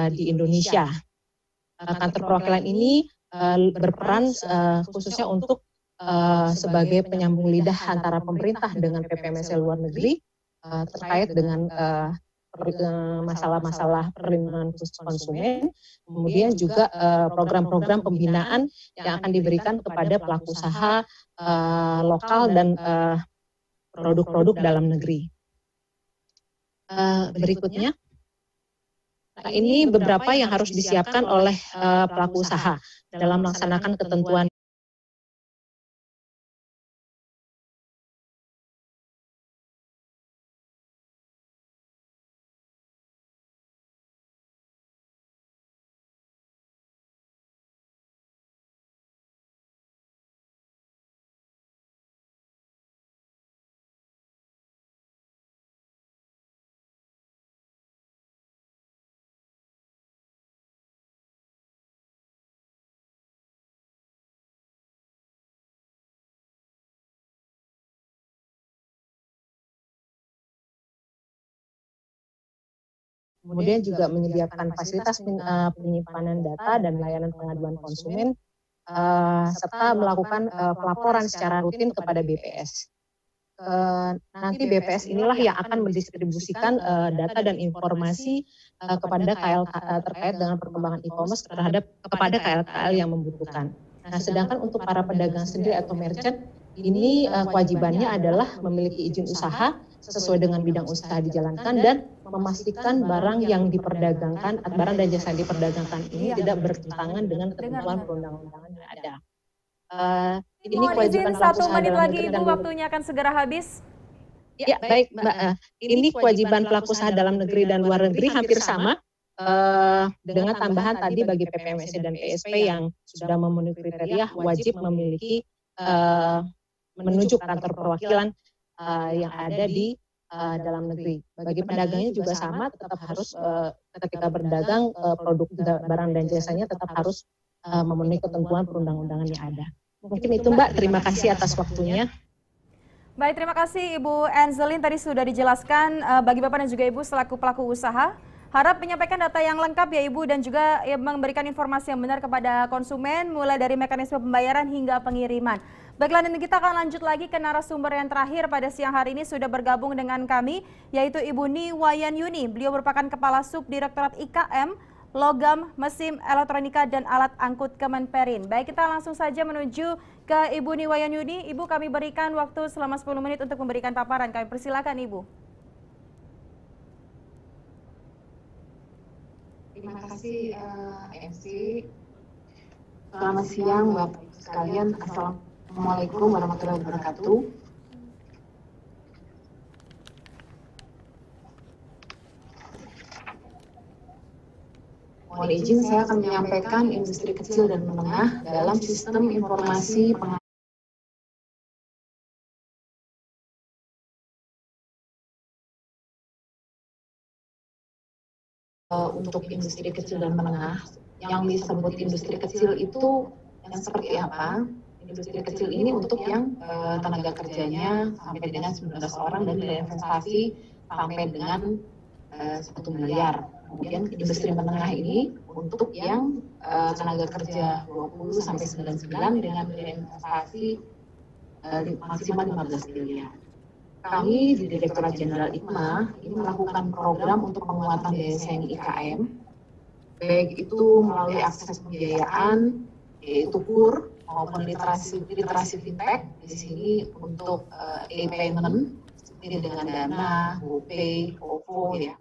di Indonesia. Kantor perwakilan ini berperan khususnya untuk sebagai penyambung lidah antara pemerintah dengan PPMSE luar negeri terkait dengan masalah-masalah perlindungan konsumen, kemudian juga program-program pembinaan yang akan diberikan kepada pelaku usaha lokal dan produk-produk dalam negeri. Berikutnya, nah ini beberapa yang harus disiapkan oleh pelaku usaha dalam melaksanakan ketentuan kemudian juga menyediakan fasilitas penyimpanan data dan layanan pengaduan konsumen, serta melakukan pelaporan secara rutin kepada BPS. Nanti BPS inilah yang akan mendistribusikan data dan informasi kepada terkait dengan perkembangan e-commerce kepada KL-KL yang membutuhkan. Nah, sedangkan untuk para pedagang sendiri atau merchant, ini kewajibannya adalah memiliki izin usaha sesuai dengan bidang usaha dijalankan dan memastikan barang yang diperdagangkan, barang dan jasa yang diperdagangkan ini tidak bertentangan dengan ketentuan perundang-undangan yang ada. Ini kewajiban pelaku usaha dalam negeri dan waktunya akan segera habis. Ya, baik Mbak. Ini kewajiban pelaku usaha dalam negeri dan luar negeri hampir sama dengan tambahan tadi bagi PPMSE dan PSP yang sudah memenuhi kriteria wajib memiliki menunjuk kantor perwakilan yang ada di dalam negeri. Bagi pedagangnya juga sama, tetap harus ketika berdagang produk barang dan jasanya tetap harus memenuhi ketentuan perundang-undangan yang ada. Mungkin itu Mbak, terima kasih atas waktunya. Baik, terima kasih Ibu Anzelin, tadi sudah dijelaskan bagi Bapak dan juga Ibu selaku pelaku usaha. Harap menyampaikan data yang lengkap ya Ibu dan juga memberikan informasi yang benar kepada konsumen mulai dari mekanisme pembayaran hingga pengiriman. Baiklah, dan kita akan lanjut lagi ke narasumber yang terakhir pada siang hari ini sudah bergabung dengan kami yaitu Ibu Ni Wayanyuni. Beliau merupakan Kepala Subdirektorat IKM, Logam, Mesin, Elektronika, dan Alat Angkut Kemenperin. Baik, kita langsung saja menuju ke Ibu Ni Wayanyuni. Ibu, kami berikan waktu selama 10 menit untuk memberikan paparan. Kami persilakan Ibu. Terima kasih MC. Selamat siang Bapak Ibu sekalian. Assalamualaikum warahmatullahi wabarakatuh. Mohon izin saya akan menyampaikan industri kecil dan menengah dalam sistem informasi untuk industri kecil dan menengah. Yang disebut industri kecil itu yang seperti apa? Industri kecil ini untuk yang tenaga kerjanya sampai dengan 19 orang dan nilai investasi sampai dengan 1 miliar. Kemudian industri menengah ini untuk yang tenaga kerja 20 sampai 99 dengan nilai investasi maksimal 15 miliar. Kami di Direktorat Jenderal IKMA ini melakukan program untuk penguatan daya saing IKM baik itu melalui akses pembiayaan, yaitu KUR, maupun literasi fintech. Di sini untuk e-payment, seperti dengan Dana, GoPay, OVO ya.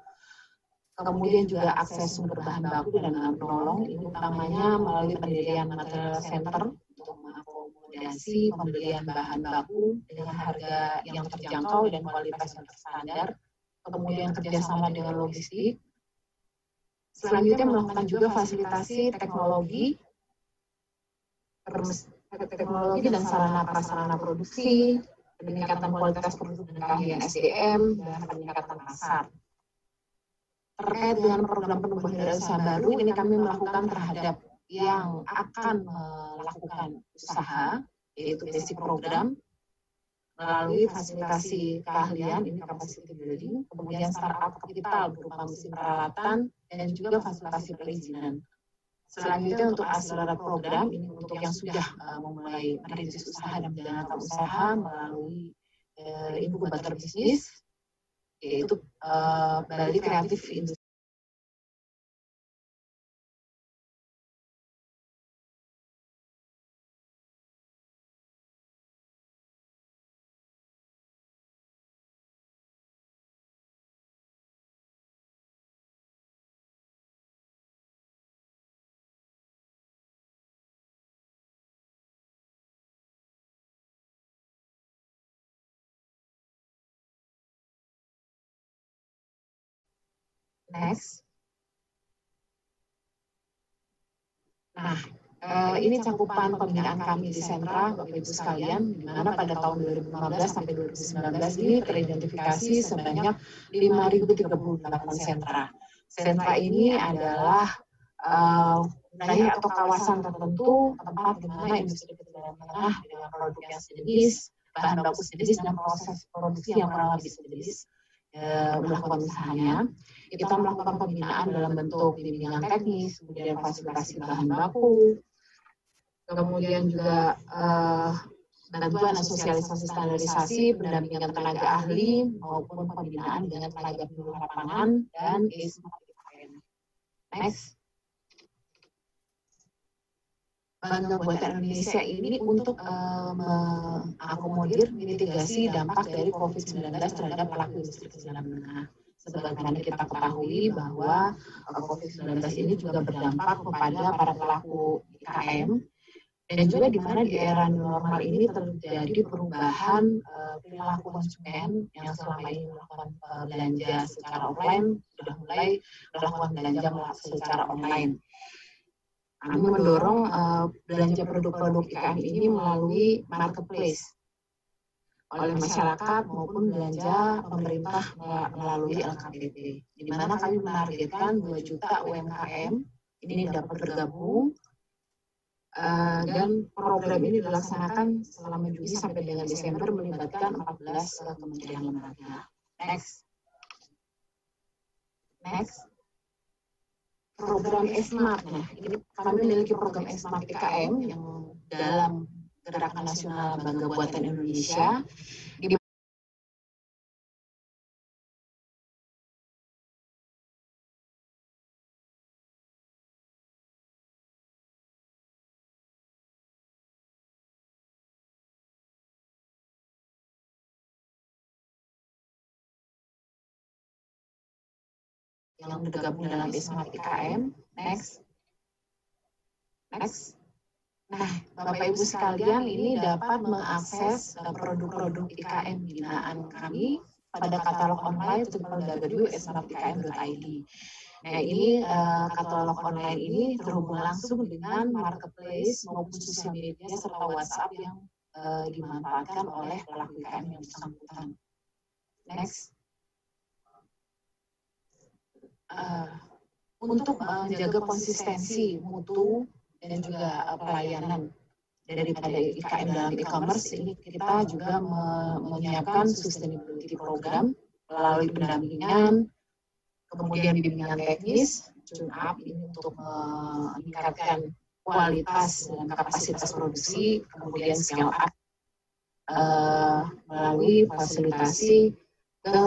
Kemudian juga akses sumber bahan baku dan penolong, ini utamanya melalui pendirian material center untuk mengakomodasi pembelian bahan baku dengan harga yang terjangkau dan kualitas yang terstandar. Kemudian kerjasama dengan logistik. Selanjutnya melakukan juga fasilitasi teknologi dan sarana prasarana produksi, peningkatan kualitas produk dan keahlian SDM, dan peningkatan pasar. Terkait dengan program penubuhan usaha baru, ini kami melakukan terhadap yang akan melakukan usaha, yaitu basic program, melalui fasilitasi keahlian, ini capacity building, kemudian startup kapital berupa mesin peralatan, dan juga fasilitasi perizinan. Selanjutnya untuk akselerator program, ini untuk yang sudah memulai merintis usaha dan menjalankan usaha melalui inkubator bisnis, yaitu Bali Kreatif Industri. Next. Nah, ini cakupan pembinaan kami di sentra, Bapak Ibu sekalian, di mana pada tahun 2015 sampai 2019 ini teridentifikasi sebanyak 5.038 sentra. Sentra ini adalah wilayah atau kawasan tertentu, tempat di mana industri kecil dan menengah dengan produk yang sejenis, bahan baku sejenis, dan proses produksi yang kurang lebih sejenis melakukan usahanya. Kita melakukan pembinaan dalam bentuk bimbingan teknis, kemudian fasilitasi bahan baku, kemudian juga bantuan dan sosialisasi standarisasi, pendampingan tenaga ahli, maupun pembinaan dengan tenaga penunjang lapangan, dan Next. Bangga Buatan Indonesia ini untuk mengakomodir mitigasi dampak dari COVID-19 terhadap pelaku industri kecil dan menengah. Sebagaimana kita ketahui bahwa COVID-19 ini juga berdampak kepada para pelaku IKM, dan juga di mana di era new normal ini terjadi perubahan perilaku konsumen yang selama ini melakukan belanja secara offline, sudah mulai melakukan belanja secara online. Kami mendorong belanja produk-produk IKM ini melalui marketplace oleh masyarakat maupun belanja pemerintah melalui LKPP, di mana kami menargetkan 2 juta UMKM ini dapat bergabung, dan program ini dilaksanakan selama Juni sampai dengan Desember melibatkan 14 kementerian lembaga. Next. Program E-Smart. Nah, ini kami memiliki program E-Smart IKM yang dalam Gerakan Nasional Bangga Buatan Indonesia, yang tergabung dalam E-Smart IKM. Next. Nah, Bapak Ibu sekalian, ini dapat mengakses produk-produk IKM binaan kami pada katalog online www.smartikm.id. Nah, ini katalog online ini terhubung langsung dengan marketplace maupun sosial media serta WhatsApp yang dimanfaatkan oleh pelaku IKM yang bersangkutan. Next. Untuk menjaga konsistensi mutu dan juga pelayanan daripada IKM dalam e-commerce, ini kita juga menyiapkan sustainability program melalui pendampingan, kemudian bimbingan teknis, tune up ini untuk meningkatkan kualitas dan kapasitas produksi, kemudian scale up melalui fasilitasi ke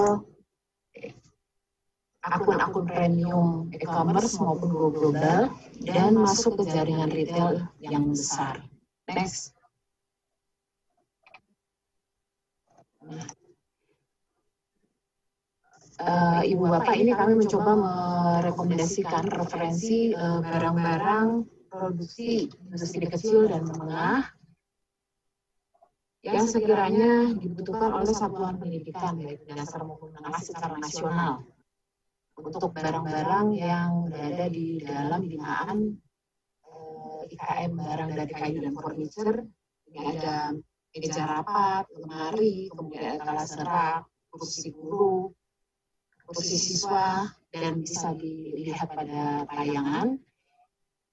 akun-akun premium e-commerce maupun go global, dan masuk ke jaringan retail yang besar. Next. Ibu Bapak, ini kami mencoba merekomendasikan referensi barang-barang produksi industri kecil dan menengah yang sekiranya dibutuhkan oleh satuan pendidikan baik dasar maupun menengah secara nasional untuk barang-barang yang berada di dalam binaan IKM barang dari kayu dan furniture. Ini ada meja rapat, lemari, kemudian ada alas serak, kursi guru, kursi siswa, dan bisa dilihat pada tayangan.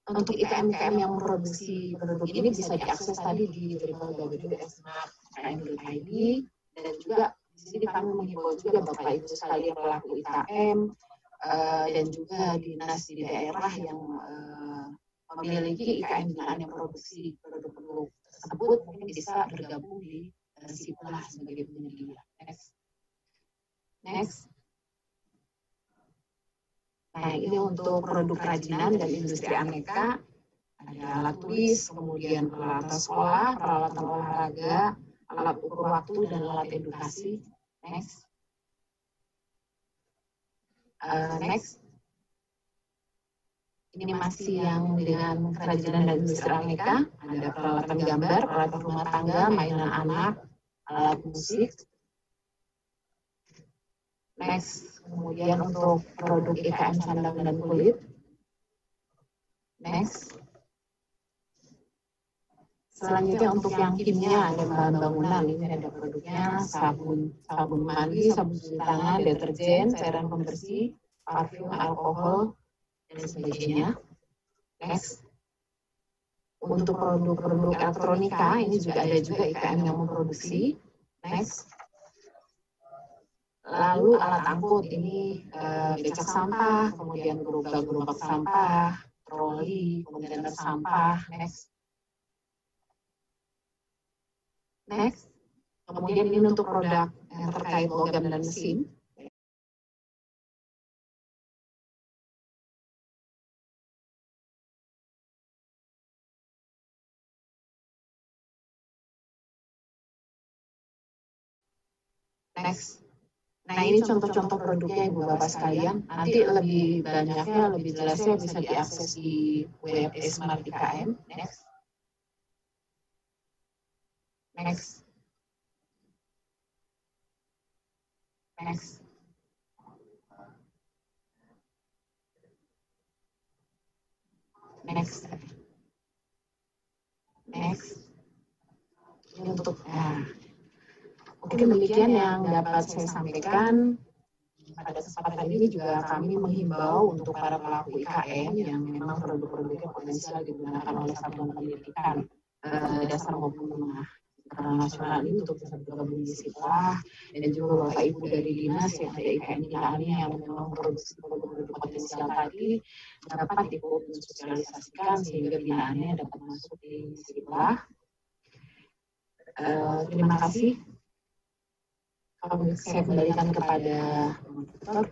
Untuk IKM-IKM yang memproduksi produk ini bisa diakses tadi di www.smart.ikm.id, dan juga di sini kami menghimbau juga Bapak Ibu sekalian pelaku IKM dan juga dinas di daerah yang memiliki IKM binaan yang produksi produk-produk tersebut mungkin bisa bergabung di SIPLAH sebagai penyedia. Next. Nah, ini untuk produk kerajinan dan industri aneka, ada alat tulis, kemudian peralatan sekolah, peralatan olahraga, alat ukur waktu, dan alat edukasi. Next. Next. Ini masih yang dengan kerajinan dan industri aneka, ada peralatan gambar, peralatan rumah tangga, mainan anak, alat musik. Next, kemudian untuk produk IKM sandang dan kulit. Next. Selanjutnya untuk yang kimia dan bahan bangunan, ini ada produknya sabun mandi, sabun cuci tangan, deterjen, cairan pembersih, parfum, alkohol, dan sebagainya. Next. Untuk produk-produk elektronika, ini juga ada juga IKM yang memproduksi. Next. Lalu alat angkut, ini becak sampah, kemudian gerobak sampah, troli, kemudian sampah. Next. Next. Kemudian ini untuk produk yang terkait logam dan mesin. Next. Nah, ini contoh-contoh produknya Ibu Bapak sekalian. Nanti lebih banyaknya, lebih jelasnya bisa diakses di web Smart IKM. Next. Next. Next. Next. Next. Ini untuk mungkin demikian yang dapat saya sampaikan. Pada kesempatan ini juga kami menghimbau untuk para pelaku IKM yang memang produk-produknya potensial digunakan oleh satuan pendidikan dasar maupun menengah nasional ini untuk bisa bergabung di SIPLAH, dan juga Bapak Ibu dari dinas yang ada IKM binaannya yang memang memproduksi produk-produk potensial tadi dapat ikut mensosialisasikan sehingga binaannya dapat masuk di SIPLAH. Terima kasih. Saya kembalikan kepada moderator.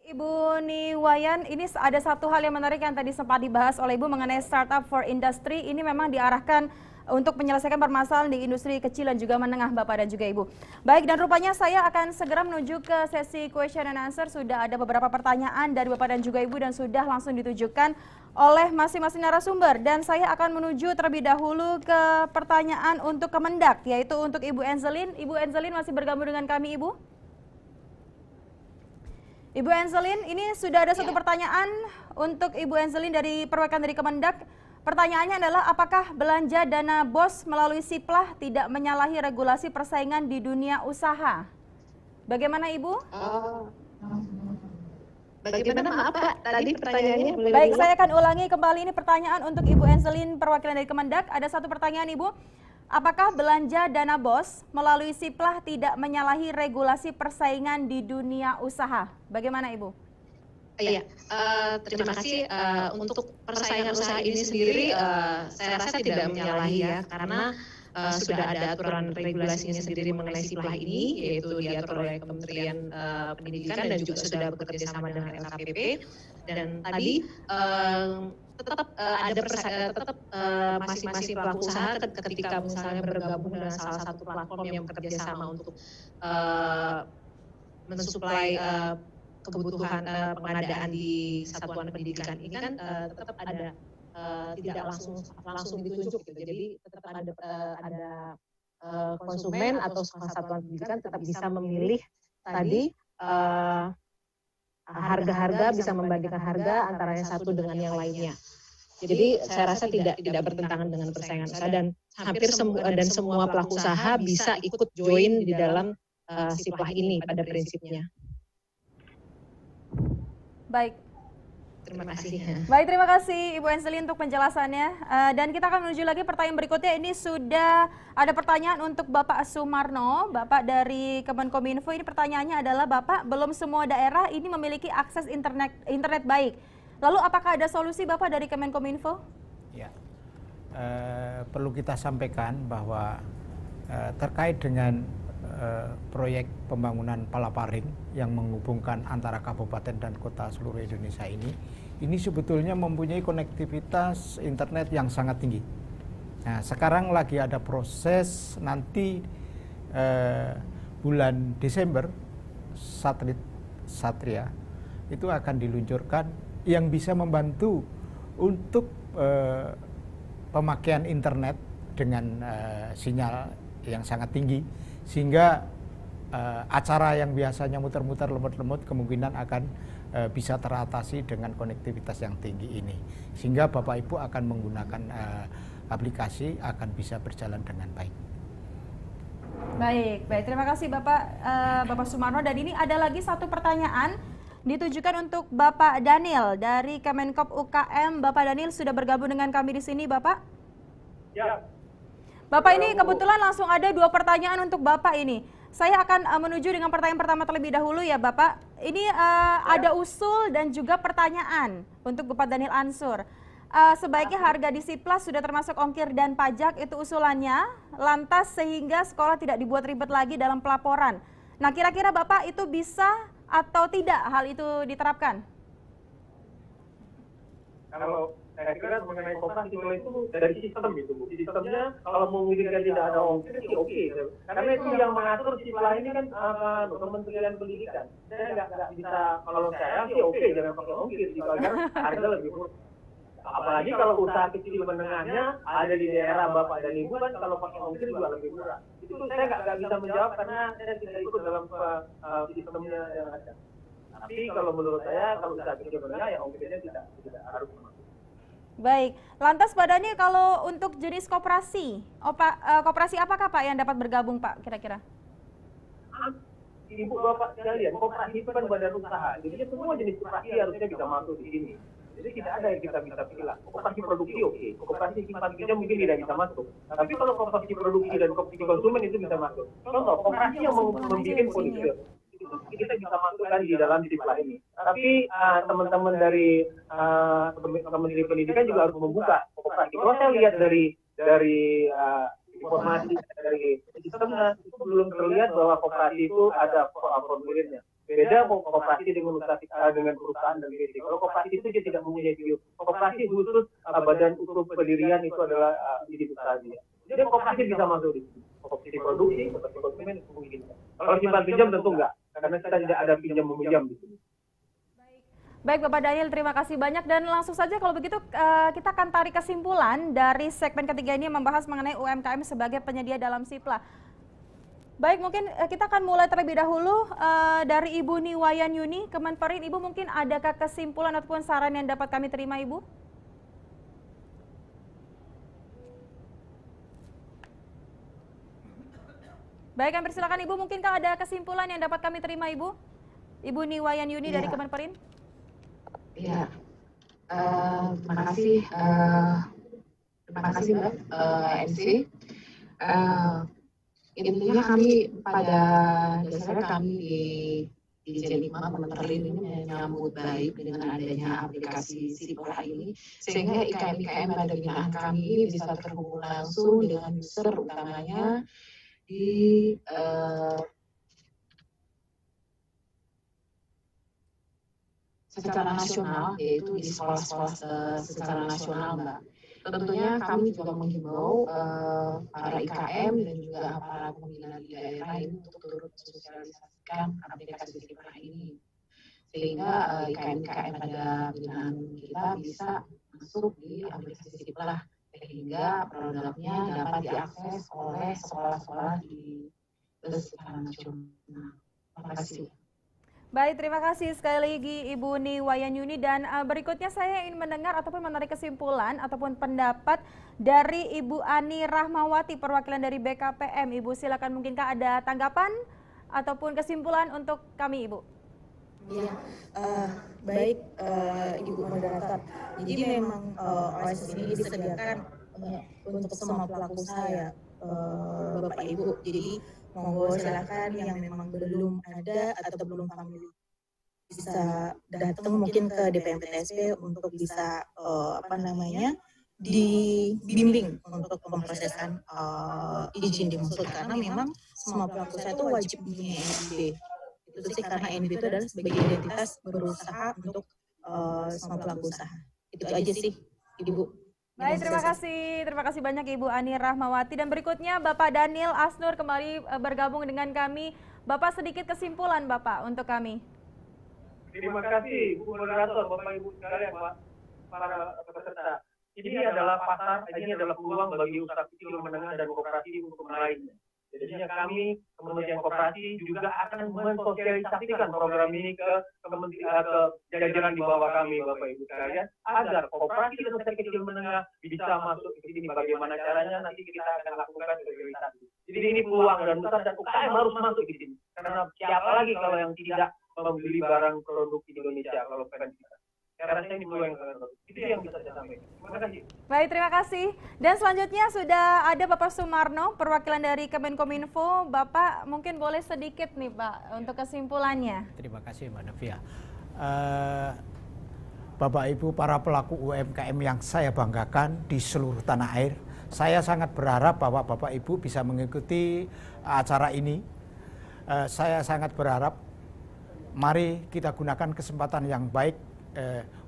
Ibu Niwayan, ini ada satu hal yang menarik yang tadi sempat dibahas oleh Ibu mengenai Startup for Industry. Ini memang diarahkan untuk menyelesaikan permasalahan di industri kecil dan juga menengah, Bapak dan juga Ibu. Baik, dan rupanya saya akan segera menuju ke sesi question and answer. Sudah ada beberapa pertanyaan dari Bapak dan juga Ibu dan sudah langsung ditujukan oleh masing-masing narasumber. Dan saya akan menuju terlebih dahulu ke pertanyaan untuk Kemendak, yaitu untuk Ibu Enzelin. Ibu Enzelin masih bergabung dengan kami, Ibu? Ibu Enzelin, ini sudah ada satu pertanyaan untuk Ibu Enzelin dari perwakilan dari Kemendak. Pertanyaannya adalah, apakah belanja dana BOS melalui SIPLAH tidak menyalahi regulasi persaingan di dunia usaha? Bagaimana Ibu? Bagaimana, maaf Pak, tadi pertanyaannya? Baik, saya akan ulangi kembali ini pertanyaan untuk Ibu Enzelin, perwakilan dari Kemendak. Ada satu pertanyaan Ibu, apakah belanja dana BOS melalui SIPLAH tidak menyalahi regulasi persaingan di dunia usaha? Bagaimana Ibu? Iya, terima kasih. Untuk persaingan usaha ini sendiri, saya rasa tidak menyalahi ya, karena sudah ada aturan regulasinya sendiri mengenai SIPLAH ini, yaitu diatur oleh Kementerian Pendidikan dan juga sudah bekerja sama dengan LKPP. Dan tadi tetap masing-masing pelaku usaha ketika misalnya bergabung dengan salah satu platform yang bekerja sama untuk mensuplai kebutuhan pengadaan di satuan pendidikan ini kan tetap ada tidak langsung ditunjuk gitu. Jadi tetap ada konsumen atau satuan pendidikan tetap bisa memilih tadi harga-harga, bisa membandingkan harga antara yang satu dengan yang lainnya. Jadi saya rasa tidak bertentangan dengan persaingan usaha dan hampir semua pelaku usaha bisa ikut join di dalam SIPLAH ini pada prinsipnya. Baik. Terima kasih. Baik, terima kasih Ibu Enseli untuk penjelasannya. Dan kita akan menuju lagi pertanyaan berikutnya. Ini sudah ada pertanyaan untuk Bapak Sumarno, Bapak dari Kemenkominfo. Ini pertanyaannya adalah, Bapak, belum semua daerah ini memiliki akses internet baik. Lalu apakah ada solusi Bapak dari Kemenkominfo? Ya, perlu kita sampaikan bahwa terkait dengan proyek pembangunan Palaparing yang menghubungkan antara kabupaten dan kota seluruh Indonesia ini sebetulnya mempunyai konektivitas internet yang sangat tinggi. Nah, sekarang lagi ada proses nanti bulan Desember satelit Satria itu akan diluncurkan yang bisa membantu untuk pemakaian internet dengan sinyal yang sangat tinggi, sehingga acara yang biasanya muter-muter lemut-lemut kemungkinan akan bisa teratasi dengan konektivitas yang tinggi ini, sehingga Bapak Ibu akan menggunakan aplikasi akan bisa berjalan dengan baik. Baik, terima kasih Bapak Sumarno. Dan ini ada lagi satu pertanyaan ditujukan untuk Bapak Daniel dari Kemenkop UKM. Bapak Daniel sudah bergabung dengan kami di sini, Bapak? Ya. Bapak, ini kebetulan langsung ada 2 pertanyaan untuk Bapak ini. Saya akan menuju dengan pertanyaan pertama terlebih dahulu ya Bapak. Ini ada usul dan juga pertanyaan untuk Bapak Daniel Ansur. Sebaiknya harga di SIPLAH sudah termasuk ongkir dan pajak, itu usulannya, lantas sehingga sekolah tidak dibuat ribet lagi dalam pelaporan. Nah, kira-kira Bapak itu bisa atau tidak hal itu diterapkan? Kalau saya kira mengenai koperasi itu dari sistem itu, Bu. Sistemnya kalau memungkinkan tidak ada ongkir sih oke. Karena itu yang mengatur SIPLAH ini kan Kementerian Pendidikan. Saya nggak bisa, kalau saya sih oke, jangan pakai ongkir, agar harga lebih murah. Apalagi kalau usaha kecil menengahnya ada di daerah Bapak dan Ibu kan kalau pakai ongkir juga lebih murah. Itu saya nggak bisa menjawab karena saya tidak ikut dalam sistemnya yang ada. Tapi kalau menurut saya kalau usaha kecil menengah ya ongkirnya tidak harus masuk. Baik, lantas Pak Daniel kalau untuk jenis koperasi, koperasi apakah Pak yang dapat bergabung Pak kira-kira? Ibu Bapak sekalian, koperasi itu kan badan usaha, jadi semua jenis koperasi harusnya bisa masuk di sini. Jadi tidak ada yang kita bisa pilih. Koperasi produksi oke, koperasi simpan pinjam mungkin tidak bisa masuk. Tapi kalau koperasi produksi dan koperasi konsumen itu bisa masuk. Contoh, koperasi yang membuat furniture, kita bisa masukkan di dalam SIPLAH ini. Tapi teman-teman dari Kementerian Pendidikan juga harus membuka koperasi. Kalau saya lihat dari informasi dari sistemnya, itu belum terlihat bahwa koperasi itu ada formulirnya. Beda koperasi dengan perusahaan dan PT. Kalau koperasi itu dia tidak mempunyai video. Koperasi khusus badan usaha pendirian itu adalah unit usaha dia. Jadi koperasi bisa masuk di sini. Koperasi produksi, koperasi konsumen itu mungkin. Kalau simpan pinjam tentu enggak, karena kita tidak ada pinjam meminjam di sini. Baik Bapak Daniel, terima kasih banyak dan langsung saja kalau begitu kita akan tarik kesimpulan dari segmen ketiga ini yang membahas mengenai UMKM sebagai penyedia dalam SIPLAH. Baik, mungkin kita akan mulai terlebih dahulu dari Ibu Niwayan Yuni, Kemenperin. Ibu mungkin adakah kesimpulan ataupun saran yang dapat kami terima Ibu? Baik, kami persilakan Ibu, mungkinkah ada kesimpulan yang dapat kami terima Ibu? Ibu Niwayan Yuni dari Kemenperin. Iya, terima kasih Mbak MC. Intinya kami pada dasarnya kami di Dirjen 5 Kementerian ini menyambut baik dengan adanya aplikasi Siplah ini, sehingga IKM-IKM yang ada binaan kami ini bisa terhubung langsung dengan user utamanya di secara nasional, yaitu di sekolah-sekolah secara nasional, Mbak. Tentunya kami juga menghimbau para IKM dan juga para pembina di daerah ini untuk turut mensosialisasikan aplikasi Siplah ini, sehingga IKM-IKM pada binaan kita bisa masuk di aplikasi Siplah, sehingga produknya dapat diakses oleh sekolah-sekolah di secara nasional. Terima kasih. Baik, terima kasih sekali lagi Ibu Niwayanyuni, dan berikutnya saya ingin mendengar ataupun menarik kesimpulan ataupun pendapat dari Ibu Ani Rahmawati, perwakilan dari BKPM. Ibu silakan, mungkinkah ada tanggapan ataupun kesimpulan untuk kami, Ibu? Iya, baik Ibu moderator. Jadi memang OSIS ini disediakan untuk semua pelaku usaha ya, Bapak Ibu. Jadi monggo silakan yang memang belum ada atau belum familiar bisa datang mungkin ke DPM PTSP untuk bisa dibimbing untuk memproseskan izin dimaksud, karena memang semua pelaku usaha itu wajib mempunyai NIB. Itu sih, karena NIB itu adalah sebagai identitas berusaha untuk semua pelaku usaha. Itu aja sih, Ibu. Baik, terima kasih banyak Ibu Ani Rahmawati. Dan berikutnya Bapak Daniel Asnur kembali bergabung dengan kami. Bapak, sedikit kesimpulan Bapak untuk kami. Terima kasih Bu Moderator, Bapak Ibu sekalian, Pak, para peserta. Ini adalah pasar, ini adalah peluang bagi usaha kecil menengah dan koperasi untuk meraihnya. Jadinya kami Kementerian Koperasi juga akan mensosialisasikan program ini ke jajaran di bawah kami, Bapak Ibu sekalian, agar koperasi dan usaha kecil menengah bisa masuk ke sini. Bagaimana caranya nanti kita akan lakukan sosialisasi. Jadi ini peluang dan besar, dan UKM harus masuk di sini. Karena siapa lagi kalau yang tidak membeli barang produk Indonesia kalau bukan kita. Karena ini peluang yang sangat bagus. Itu yang bisa saya sampaikan. Terima kasih. Baik, terima kasih. Dan selanjutnya sudah ada Bapak Sumarno, perwakilan dari Kemenkominfo. Bapak mungkin boleh sedikit nih Pak untuk kesimpulannya. Terima kasih Mbak Novia. Bapak Ibu para pelaku UMKM yang saya banggakan di seluruh tanah air, saya sangat berharap bahwa Bapak Ibu bisa mengikuti acara ini. Saya sangat berharap mari kita gunakan kesempatan yang baik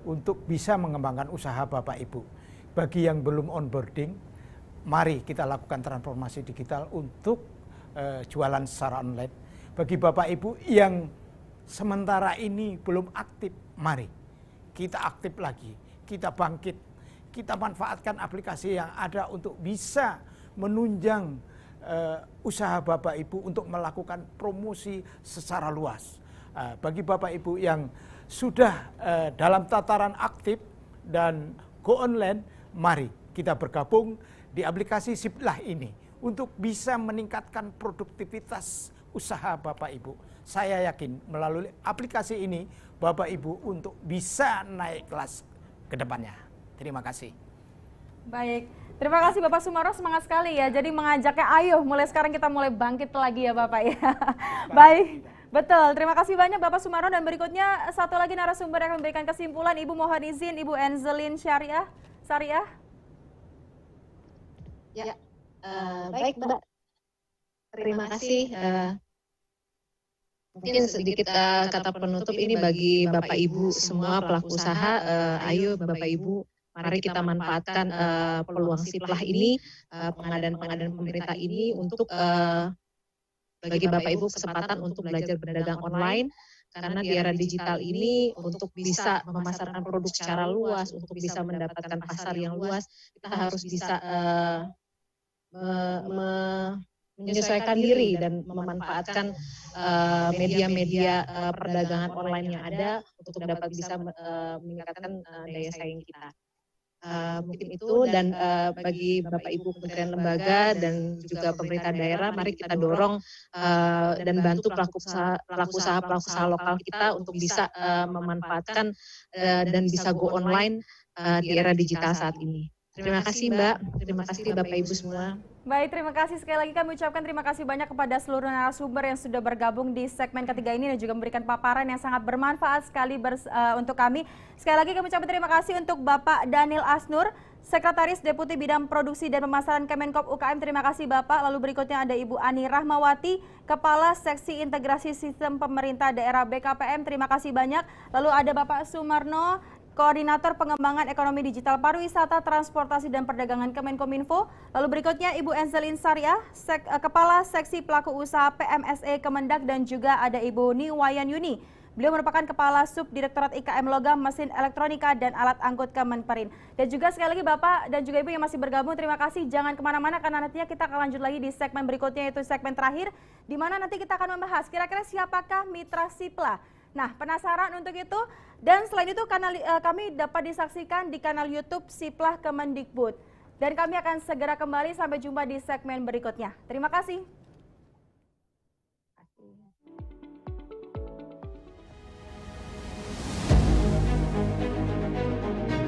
untuk bisa mengembangkan usaha Bapak Ibu. Bagi yang belum onboarding, mari kita lakukan transformasi digital untuk jualan secara online. Bagi Bapak Ibu yang sementara ini belum aktif, mari kita aktif lagi, kita bangkit, kita manfaatkan aplikasi yang ada untuk bisa menunjang usaha Bapak Ibu untuk melakukan promosi secara luas. Bagi Bapak Ibu yang sudah dalam tataran aktif dan go online, mari kita bergabung di aplikasi Siplah ini untuk bisa meningkatkan produktivitas usaha Bapak Ibu. Saya yakin melalui aplikasi ini Bapak Ibu untuk bisa naik kelas ke depannya. Terima kasih. Baik, terima kasih Bapak Sumarno, semangat sekali ya. Jadi mengajaknya ayo mulai sekarang kita mulai bangkit lagi ya Bapak ya. Baik. Betul, terima kasih banyak Bapak Sumarno, dan berikutnya satu lagi narasumber yang akan memberikan kesimpulan, Ibu mohon izin, Ibu Enzelin Syariah. Ya, baik Mbak. Terima kasih. Mungkin sedikit kata penutup ini bagi Bapak Ibu semua pelaku usaha. Ayo Bapak Ibu, mari kita manfaatkan peluang Siplah ini, pengadaan pemerintah ini untuk bagi Bapak Ibu kesempatan untuk belajar berdagang online, karena di era digital ini untuk bisa memasarkan produk secara luas, untuk bisa mendapatkan pasar yang luas, kita harus bisa menyesuaikan diri dan memanfaatkan media-media perdagangan online yang ada untuk dapat bisa meningkatkan daya saing kita. Mungkin itu, dan bagi Bapak Ibu Kementerian Lembaga dan juga pemerintah daerah, mari kita dorong dan bantu pelaku usaha lokal kita untuk bisa memanfaatkan dan bisa go online di era digital saat ini. Terima kasih Mbak, terima kasih Bapak Ibu semua. Baik, terima kasih sekali lagi kami ucapkan terima kasih banyak kepada seluruh narasumber yang sudah bergabung di segmen ketiga ini dan juga memberikan paparan yang sangat bermanfaat sekali untuk kami. Sekali lagi kami ucapkan terima kasih untuk Bapak Daniel Asnur, Sekretaris Deputi Bidang Produksi dan Pemasaran Kemenkop UKM. Terima kasih Bapak. Lalu berikutnya ada Ibu Ani Rahmawati, Kepala Seksi Integrasi Sistem Pemerintah Daerah BKPM. Terima kasih banyak. Lalu ada Bapak Sumarno, Koordinator Pengembangan Ekonomi Digital Pariwisata, Transportasi dan Perdagangan Kemenkominfo. Lalu berikutnya Ibu Enzelin Saria, Kepala Seksi Pelaku Usaha PMSE Kemendak, dan juga ada Ibu Niwayan Yuni. Beliau merupakan Kepala Subdirektorat IKM Logam, Mesin Elektronika dan Alat Angkut Kemenperin. Dan juga sekali lagi Bapak dan juga Ibu yang masih bergabung, terima kasih. Jangan kemana-mana karena nantinya kita akan lanjut lagi di segmen berikutnya, yaitu segmen terakhir, di mana nanti kita akan membahas kira-kira siapakah mitra Sipla. Nah, penasaran untuk itu? Dan selain itu kami dapat disaksikan di kanal YouTube Siplah Kemendikbud. Dan kami akan segera kembali, sampai jumpa di segmen berikutnya. Terima kasih.